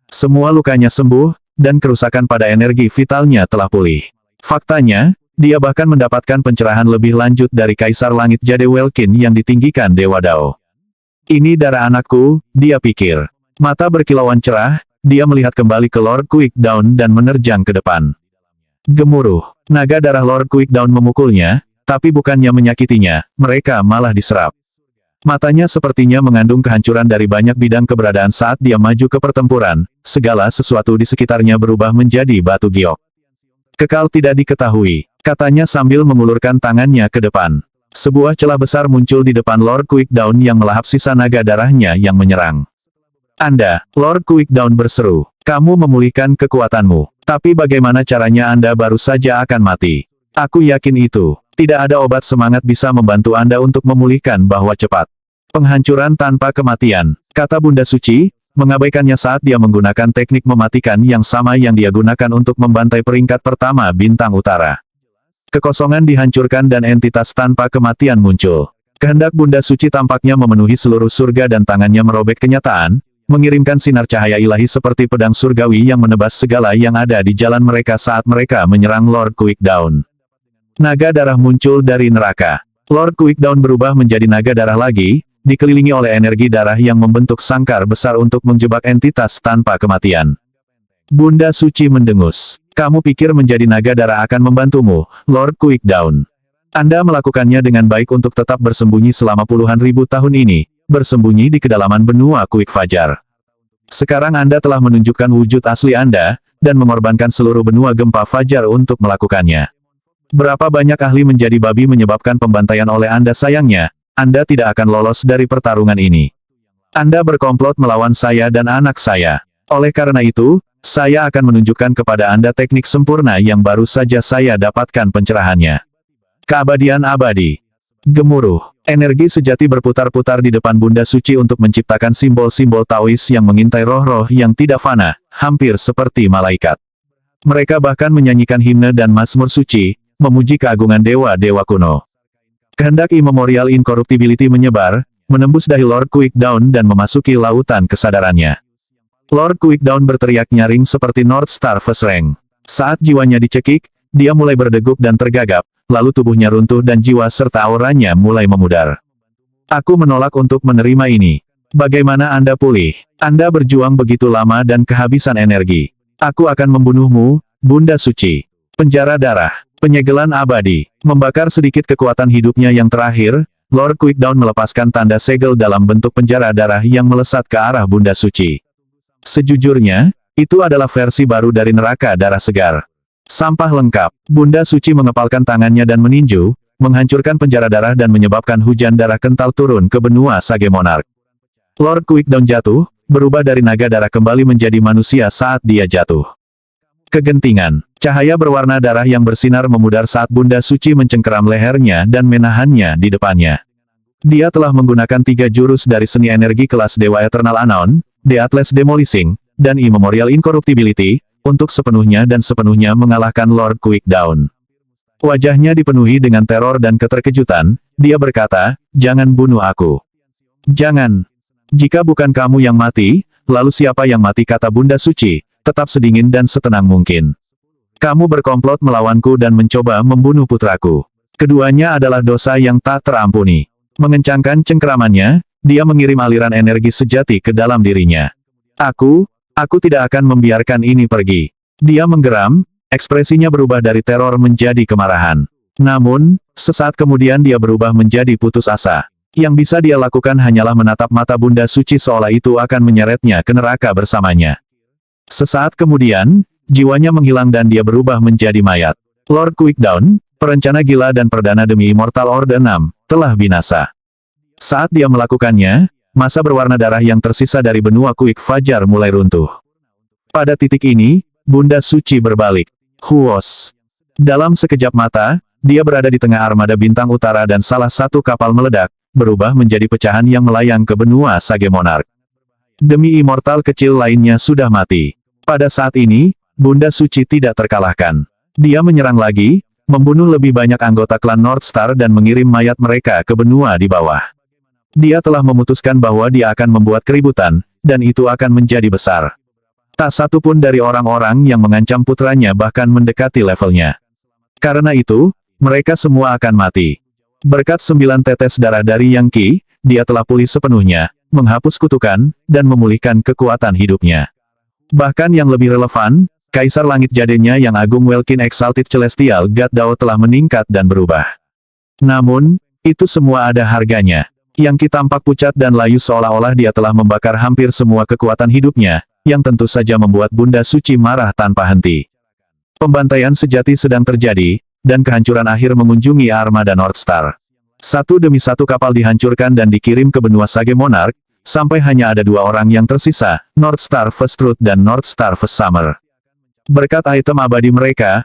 Semua lukanya sembuh, dan kerusakan pada energi vitalnya telah pulih. Faktanya, dia bahkan mendapatkan pencerahan lebih lanjut dari Kaisar Langit Jade Welkin yang ditinggikan Dewa Dao. Ini darah anakku, dia pikir. Mata berkilauan cerah, dia melihat kembali ke Lord Quickdown dan menerjang ke depan. Gemuruh. Naga darah Lord Quickdown memukulnya, tapi bukannya menyakitinya, mereka malah diserap. Matanya sepertinya mengandung kehancuran dari banyak bidang keberadaan saat dia maju ke pertempuran, segala sesuatu di sekitarnya berubah menjadi batu giok. Kekal tidak diketahui, katanya sambil mengulurkan tangannya ke depan. Sebuah celah besar muncul di depan Lord Quickdown yang melahap sisa naga darahnya yang menyerang. Anda, Lord Quickdown berseru, kamu memulihkan kekuatanmu. Tapi bagaimana caranya? Anda baru saja akan mati. Aku yakin itu. Tidak ada obat semangat bisa membantu Anda untuk memulihkan bahwa cepat. Penghancuran tanpa kematian, kata Bunda Suci, mengabaikannya saat dia menggunakan teknik mematikan yang sama yang dia gunakan untuk membantai peringkat pertama Bintang Utara. Kekosongan dihancurkan dan entitas tanpa kematian muncul. Kehendak Bunda Suci tampaknya memenuhi seluruh surga dan tangannya merobek kenyataan, mengirimkan sinar cahaya ilahi seperti pedang surgawi yang menebas segala yang ada di jalan mereka saat mereka menyerang Lord Quickdown. Naga darah muncul dari neraka. Lord Quickdown berubah menjadi naga darah lagi, dikelilingi oleh energi darah yang membentuk sangkar besar untuk menjebak entitas tanpa kematian. Bunda Suci mendengus. Kamu pikir menjadi naga darah akan membantumu, Lord Quickdown? Anda melakukannya dengan baik untuk tetap bersembunyi selama puluhan ribu tahun ini, bersembunyi di kedalaman benua Quick Fajar. Sekarang Anda telah menunjukkan wujud asli Anda, dan mengorbankan seluruh benua gempa Fajar untuk melakukannya. Berapa banyak ahli menjadi babi menyebabkan pembantaian oleh Anda? Sayangnya, Anda tidak akan lolos dari pertarungan ini. Anda berkomplot melawan saya dan anak saya. Oleh karena itu, saya akan menunjukkan kepada Anda teknik sempurna yang baru saja saya dapatkan pencerahannya. Keabadian abadi. Gemuruh. Energi sejati berputar-putar di depan Bunda Suci untuk menciptakan simbol-simbol Taois yang mengintai roh-roh yang tidak fana, hampir seperti malaikat. Mereka bahkan menyanyikan himne dan mazmur suci, memuji keagungan dewa-dewa kuno. Kehendak immemorial incorruptibility menyebar, menembus dahi Lord Quickdown dan memasuki lautan kesadarannya. Lord Quickdown berteriak nyaring seperti Northstar First Rank. Saat jiwanya dicekik, dia mulai berdeguk dan tergagap, lalu tubuhnya runtuh dan jiwa serta auranya mulai memudar. Aku menolak untuk menerima ini. Bagaimana Anda pulih? Anda berjuang begitu lama dan kehabisan energi. Aku akan membunuhmu, Bunda Suci. Penjara darah. Penyegelan abadi. Membakar sedikit kekuatan hidupnya yang terakhir, Lord Quickdown melepaskan tanda segel dalam bentuk penjara darah yang melesat ke arah Bunda Suci. Sejujurnya, itu adalah versi baru dari neraka darah segar. Sampah lengkap. Bunda Suci mengepalkan tangannya dan meninju, menghancurkan penjara darah dan menyebabkan hujan darah kental turun ke benua Sage Monarch. Lord Quickdown jatuh, berubah dari naga darah kembali menjadi manusia saat dia jatuh. Kegentingan. Cahaya berwarna darah yang bersinar memudar saat Bunda Suci mencengkeram lehernya dan menahannya di depannya. Dia telah menggunakan 3 jurus dari seni energi kelas Dewa Eternal Unknown, The Atlas Demolishing, dan Immemorial Incorruptibility, untuk sepenuhnya mengalahkan Lord Quickdown. Wajahnya dipenuhi dengan teror dan keterkejutan, dia berkata, "Jangan bunuh aku. Jangan. Jika bukan kamu yang mati, lalu siapa yang mati?" kata Bunda Suci, tetap sedingin dan setenang mungkin. "Kamu berkomplot melawanku dan mencoba membunuh putraku. Keduanya adalah dosa yang tak terampuni." Mengencangkan cengkeramannya, dia mengirim aliran energi sejati ke dalam dirinya. Aku tidak akan membiarkan ini pergi." Dia menggeram, ekspresinya berubah dari teror menjadi kemarahan. Namun, sesaat kemudian dia berubah menjadi putus asa. Yang bisa dia lakukan hanyalah menatap mata Bunda Suci seolah itu akan menyeretnya ke neraka bersamanya. Sesaat kemudian, jiwanya menghilang dan dia berubah menjadi mayat. Lord Quickdown, perencana gila dan perdana demi Immortal Order 6, telah binasa. Saat dia melakukannya, masa berwarna darah yang tersisa dari benua Quick Fajar mulai runtuh. Pada titik ini, Bunda Suci berbalik. Huos. Dalam sekejap mata, dia berada di tengah armada bintang utara dan salah satu kapal meledak, berubah menjadi pecahan yang melayang ke benua Sage Monarch. Demi Immortal kecil lainnya sudah mati. Pada saat ini, Bunda Suci tidak terkalahkan. Dia menyerang lagi, membunuh lebih banyak anggota klan Northstar dan mengirim mayat mereka ke benua di bawah. Dia telah memutuskan bahwa dia akan membuat keributan, dan itu akan menjadi besar. Tak satu pun dari orang-orang yang mengancam putranya bahkan mendekati levelnya. Karena itu, mereka semua akan mati. Berkat 9 tetes darah dari Yang Qi, dia telah pulih sepenuhnya, menghapus kutukan, dan memulihkan kekuatan hidupnya. Bahkan yang lebih relevan, Kaisar Langit Jadenya yang Agung Welkin Exalted Celestial God Dao telah meningkat dan berubah. Namun, itu semua ada harganya. Yang Qi tampak pucat dan layu seolah-olah dia telah membakar hampir semua kekuatan hidupnya, yang tentu saja membuat Bunda Suci marah tanpa henti. Pembantaian sejati sedang terjadi, dan kehancuran akhir mengunjungi armada Northstar. Satu demi satu kapal dihancurkan dan dikirim ke benua Sage Monarch, sampai hanya ada 2 orang yang tersisa, Northstar First Truth dan Northstar First Summer. Berkat item abadi mereka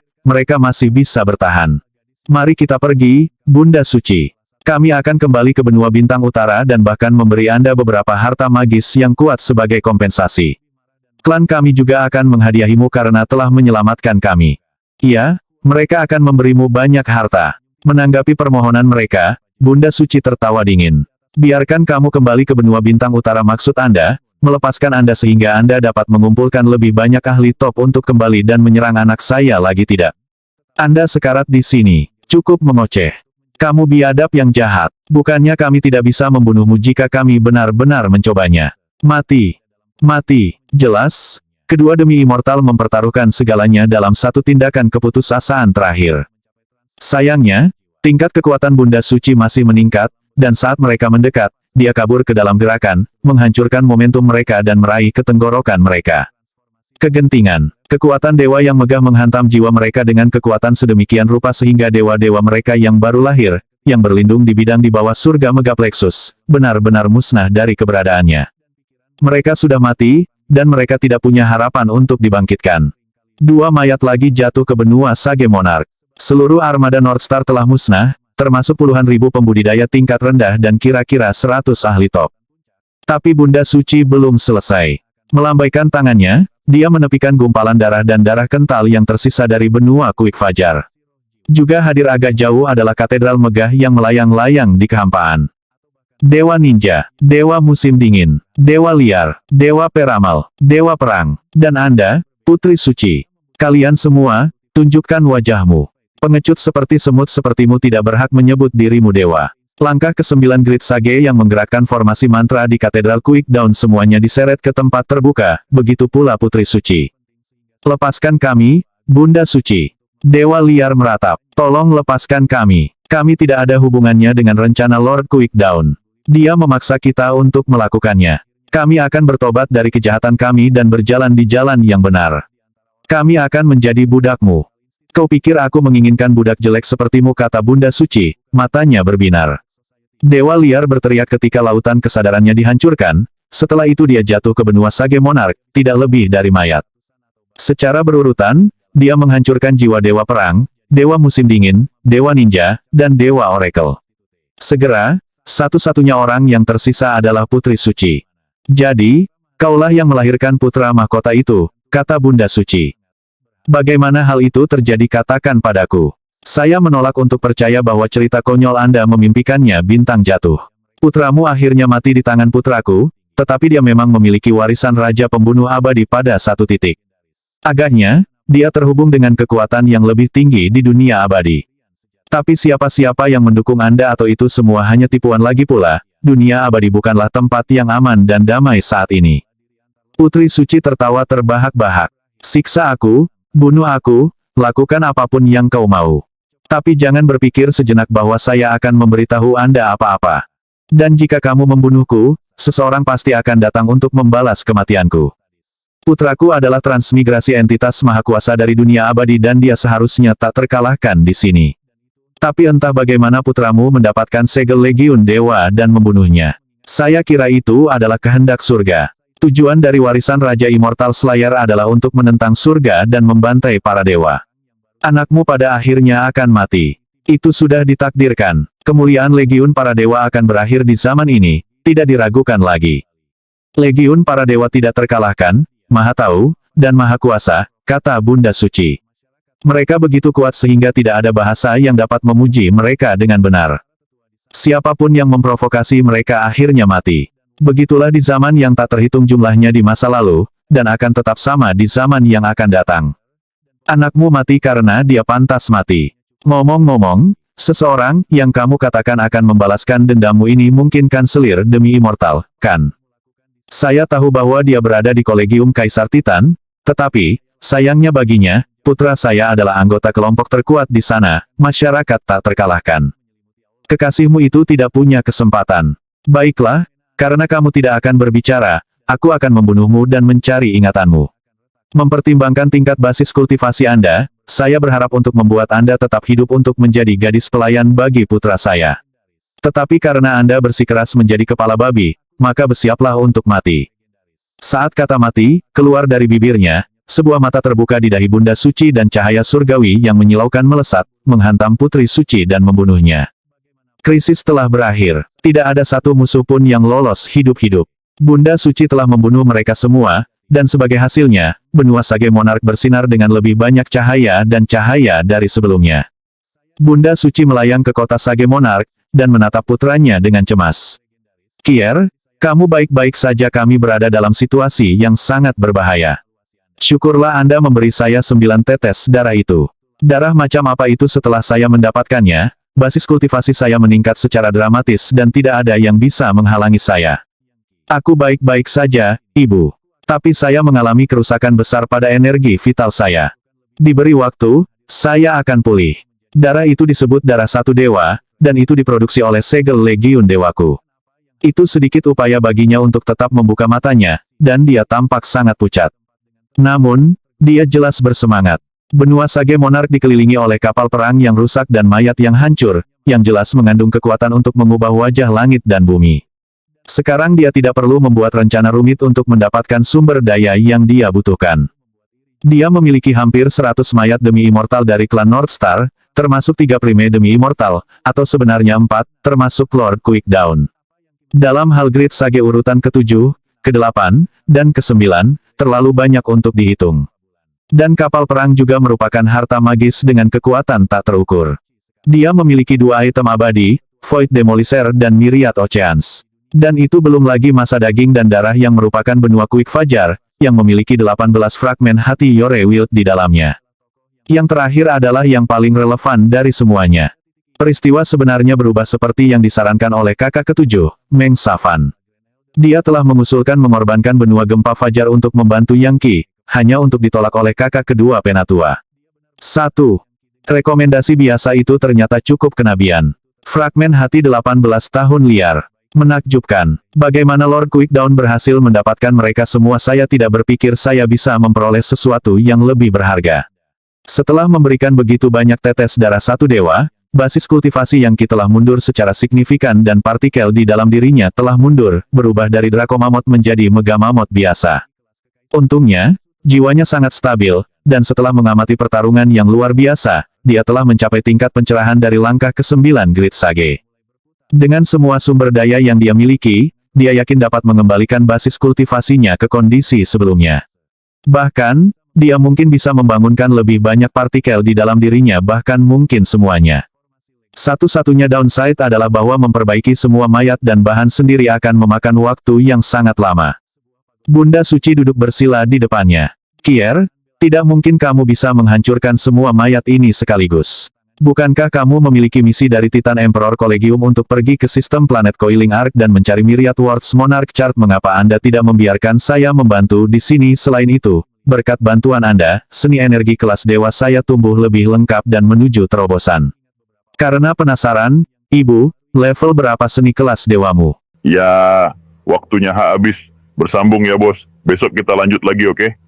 masih bisa bertahan. Mari kita pergi, Bunda Suci. Kami akan kembali ke benua bintang utara dan bahkan memberi Anda beberapa harta magis yang kuat sebagai kompensasi. Klan kami juga akan menghadiahimu karena telah menyelamatkan kami. Iya, mereka akan memberimu banyak harta. Menanggapi permohonan mereka, Bunda Suci tertawa dingin. Biarkan kamu kembali ke benua bintang utara maksud Anda, melepaskan Anda sehingga Anda dapat mengumpulkan lebih banyak ahli top untuk kembali dan menyerang anak saya lagi tidak. Anda sekarat di sini, cukup mengoceh. Kamu biadab yang jahat, bukannya kami tidak bisa membunuhmu jika kami benar-benar mencobanya. Mati. Mati, jelas, kedua demi Immortal mempertaruhkan segalanya dalam satu tindakan keputusasaan terakhir. Sayangnya, tingkat kekuatan Bunda Suci masih meningkat, dan saat mereka mendekat, dia kabur ke dalam gerakan, menghancurkan momentum mereka dan meraih ketenggorokan mereka. Kegentingan, kekuatan dewa yang megah menghantam jiwa mereka dengan kekuatan sedemikian rupa sehingga dewa-dewa mereka yang baru lahir, yang berlindung di bidang di bawah surga Megaplexus, benar-benar musnah dari keberadaannya. Mereka sudah mati, dan mereka tidak punya harapan untuk dibangkitkan. 2 mayat lagi jatuh ke benua Sage Monarch. Seluruh armada Northstar telah musnah, termasuk puluhan ribu pembudidaya tingkat rendah dan kira-kira 100 ahli top. Tapi Bunda Suci belum selesai. Melambaikan tangannya, dia menepikan gumpalan darah dan darah kental yang tersisa dari benua Quick Fajar. Juga hadir agak jauh adalah katedral megah yang melayang-layang di kehampaan. Dewa Ninja, Dewa Musim Dingin, Dewa Liar, Dewa Peramal, Dewa Perang, dan Anda, Putri Suci. Kalian semua, tunjukkan wajahmu. Pengecut seperti semut sepertimu tidak berhak menyebut dirimu dewa. Langkah ke-9 Great Sage yang menggerakkan formasi mantra di Katedral Quickdown semuanya diseret ke tempat terbuka, begitu pula Putri Suci. Lepaskan kami, Bunda Suci. Dewa liar meratap. Tolong lepaskan kami. Kami tidak ada hubungannya dengan rencana Lord Quickdown. Dia memaksa kita untuk melakukannya. Kami akan bertobat dari kejahatan kami dan berjalan di jalan yang benar. Kami akan menjadi budakmu. Kau pikir aku menginginkan budak jelek sepertimu, kata Bunda Suci, matanya berbinar. Dewa liar berteriak ketika lautan kesadarannya dihancurkan, setelah itu dia jatuh ke benua Sage Monarch, tidak lebih dari mayat. Secara berurutan, dia menghancurkan jiwa Dewa Perang, Dewa Musim Dingin, Dewa Ninja, dan Dewa Oracle. Segera, satu-satunya orang yang tersisa adalah Putri Suci. Jadi, kaulah yang melahirkan putra mahkota itu, kata Bunda Suci. Bagaimana hal itu terjadi, katakan padaku. Saya menolak untuk percaya bahwa cerita konyol Anda memimpikannya bintang jatuh. Putramu akhirnya mati di tangan putraku, tetapi dia memang memiliki warisan Raja Pembunuh Abadi pada satu titik. Agaknya, dia terhubung dengan kekuatan yang lebih tinggi di dunia abadi. Tapi siapa-siapa yang mendukung Anda atau itu semua hanya tipuan lagi pula, dunia abadi bukanlah tempat yang aman dan damai saat ini. Putri Suci tertawa terbahak-bahak. Siksa aku, bunuh aku, lakukan apapun yang kau mau. Tapi jangan berpikir sejenak bahwa saya akan memberitahu Anda apa-apa. Dan jika kamu membunuhku, seseorang pasti akan datang untuk membalas kematianku. Putraku adalah transmigrasi entitas maha kuasa dari dunia abadi dan dia seharusnya tak terkalahkan di sini. Tapi entah bagaimana putramu mendapatkan segel legiun dewa dan membunuhnya. Saya kira itu adalah kehendak surga. Tujuan dari warisan Raja Immortal Slayer adalah untuk menentang surga dan membantai para dewa. Anakmu pada akhirnya akan mati. Itu sudah ditakdirkan. Kemuliaan Legiun para dewa akan berakhir di zaman ini, tidak diragukan lagi. Legiun para dewa tidak terkalahkan, maha tahu, dan maha kuasa, kata Bunda Suci. Mereka begitu kuat sehingga tidak ada bahasa yang dapat memuji mereka dengan benar. Siapapun yang memprovokasi mereka akhirnya mati. Begitulah di zaman yang tak terhitung jumlahnya di masa lalu, dan akan tetap sama di zaman yang akan datang. Anakmu mati karena dia pantas mati. Ngomong-ngomong, seseorang yang kamu katakan akan membalaskan dendammu ini mungkin kanselir demi Immortal, kan? Saya tahu bahwa dia berada di Kolegium Kaisar Titan, tetapi, sayangnya baginya, putra saya adalah anggota kelompok terkuat di sana, masyarakat tak terkalahkan. Kekasihmu itu tidak punya kesempatan. Baiklah, karena kamu tidak akan berbicara, aku akan membunuhmu dan mencari ingatanmu. Mempertimbangkan tingkat basis kultivasi Anda, saya berharap untuk membuat Anda tetap hidup untuk menjadi gadis pelayan bagi putra saya. Tetapi karena Anda bersikeras menjadi kepala babi, maka bersiaplah untuk mati. Saat kata mati keluar dari bibirnya, sebuah mata terbuka di dahi Bunda Suci dan cahaya surgawi yang menyilaukan melesat, menghantam Putri Suci dan membunuhnya. Krisis telah berakhir. Tidak ada satu musuh pun yang lolos hidup-hidup. Bunda Suci telah membunuh mereka semua, dan sebagai hasilnya, benua Sage Monarch bersinar dengan lebih banyak cahaya dan cahaya dari sebelumnya. Bunda Suci melayang ke kota Sage Monarch, dan menatap putranya dengan cemas. Kier, kamu baik-baik saja, kami berada dalam situasi yang sangat berbahaya. Syukurlah Anda memberi saya 9 tetes darah itu. Darah macam apa itu? Setelah saya mendapatkannya, basis kultivasi saya meningkat secara dramatis dan tidak ada yang bisa menghalangi saya. Aku baik-baik saja, Ibu. Tapi saya mengalami kerusakan besar pada energi vital saya. Diberi waktu, saya akan pulih. Darah itu disebut darah satu dewa, dan itu diproduksi oleh segel legiun dewaku. Itu sedikit upaya baginya untuk tetap membuka matanya, dan dia tampak sangat pucat. Namun, dia jelas bersemangat. Benua Sage Monarch dikelilingi oleh kapal perang yang rusak dan mayat yang hancur, yang jelas mengandung kekuatan untuk mengubah wajah langit dan bumi. Sekarang dia tidak perlu membuat rencana rumit untuk mendapatkan sumber daya yang dia butuhkan. Dia memiliki hampir 100 mayat demi Immortal dari klan Northstar, termasuk 3 prime demi Immortal, atau sebenarnya 4, termasuk Lord Quickdown. Dalam hal grid Sage urutan ke-7, ke-8, dan ke-9, terlalu banyak untuk dihitung. Dan kapal perang juga merupakan harta magis dengan kekuatan tak terukur. Dia memiliki 2 item abadi, Void Demolisher dan Myriad Oceans. Dan itu belum lagi masa daging dan darah yang merupakan benua Quick Fajar, yang memiliki 18 fragmen hati Yore Wild di dalamnya. Yang terakhir adalah yang paling relevan dari semuanya. Peristiwa sebenarnya berubah seperti yang disarankan oleh kakak ke-7, Meng Safan. Dia telah mengusulkan mengorbankan benua Gempa Fajar untuk membantu Yang Qi, hanya untuk ditolak oleh kakak kedua Penatua. 1. Rekomendasi biasa itu ternyata cukup kenabian. Fragmen hati 18 tahun liar. Menakjubkan. Bagaimana Lord Quickdown berhasil mendapatkan mereka semua? Saya tidak berpikir saya bisa memperoleh sesuatu yang lebih berharga. Setelah memberikan begitu banyak tetes darah satu dewa, basis kultivasi yang telah mundur secara signifikan dan partikel di dalam dirinya telah mundur, berubah dari Drakomamot menjadi Megamamot biasa. Untungnya, jiwanya sangat stabil, dan setelah mengamati pertarungan yang luar biasa, dia telah mencapai tingkat pencerahan dari langkah ke-9 Great Sage. Dengan semua sumber daya yang dia miliki, dia yakin dapat mengembalikan basis kultivasinya ke kondisi sebelumnya. Bahkan, dia mungkin bisa membangunkan lebih banyak partikel di dalam dirinya, bahkan mungkin semuanya. Satu-satunya downside adalah bahwa memperbaiki semua mayat dan bahan sendiri akan memakan waktu yang sangat lama. Bunda Suci duduk bersila di depannya. Kier, tidak mungkin kamu bisa menghancurkan semua mayat ini sekaligus. Bukankah kamu memiliki misi dari Titan Emperor Collegium untuk pergi ke sistem planet Coiling Arc dan mencari Myriad Worlds Monarch Chart? Mengapa Anda tidak membiarkan saya membantu di sini? Selain itu, berkat bantuan Anda, seni energi kelas dewa saya tumbuh lebih lengkap dan menuju terobosan. Karena penasaran, Ibu, level berapa seni kelas dewamu? Ya, waktunya habis. Bersambung ya bos. Besok kita lanjut lagi, oke?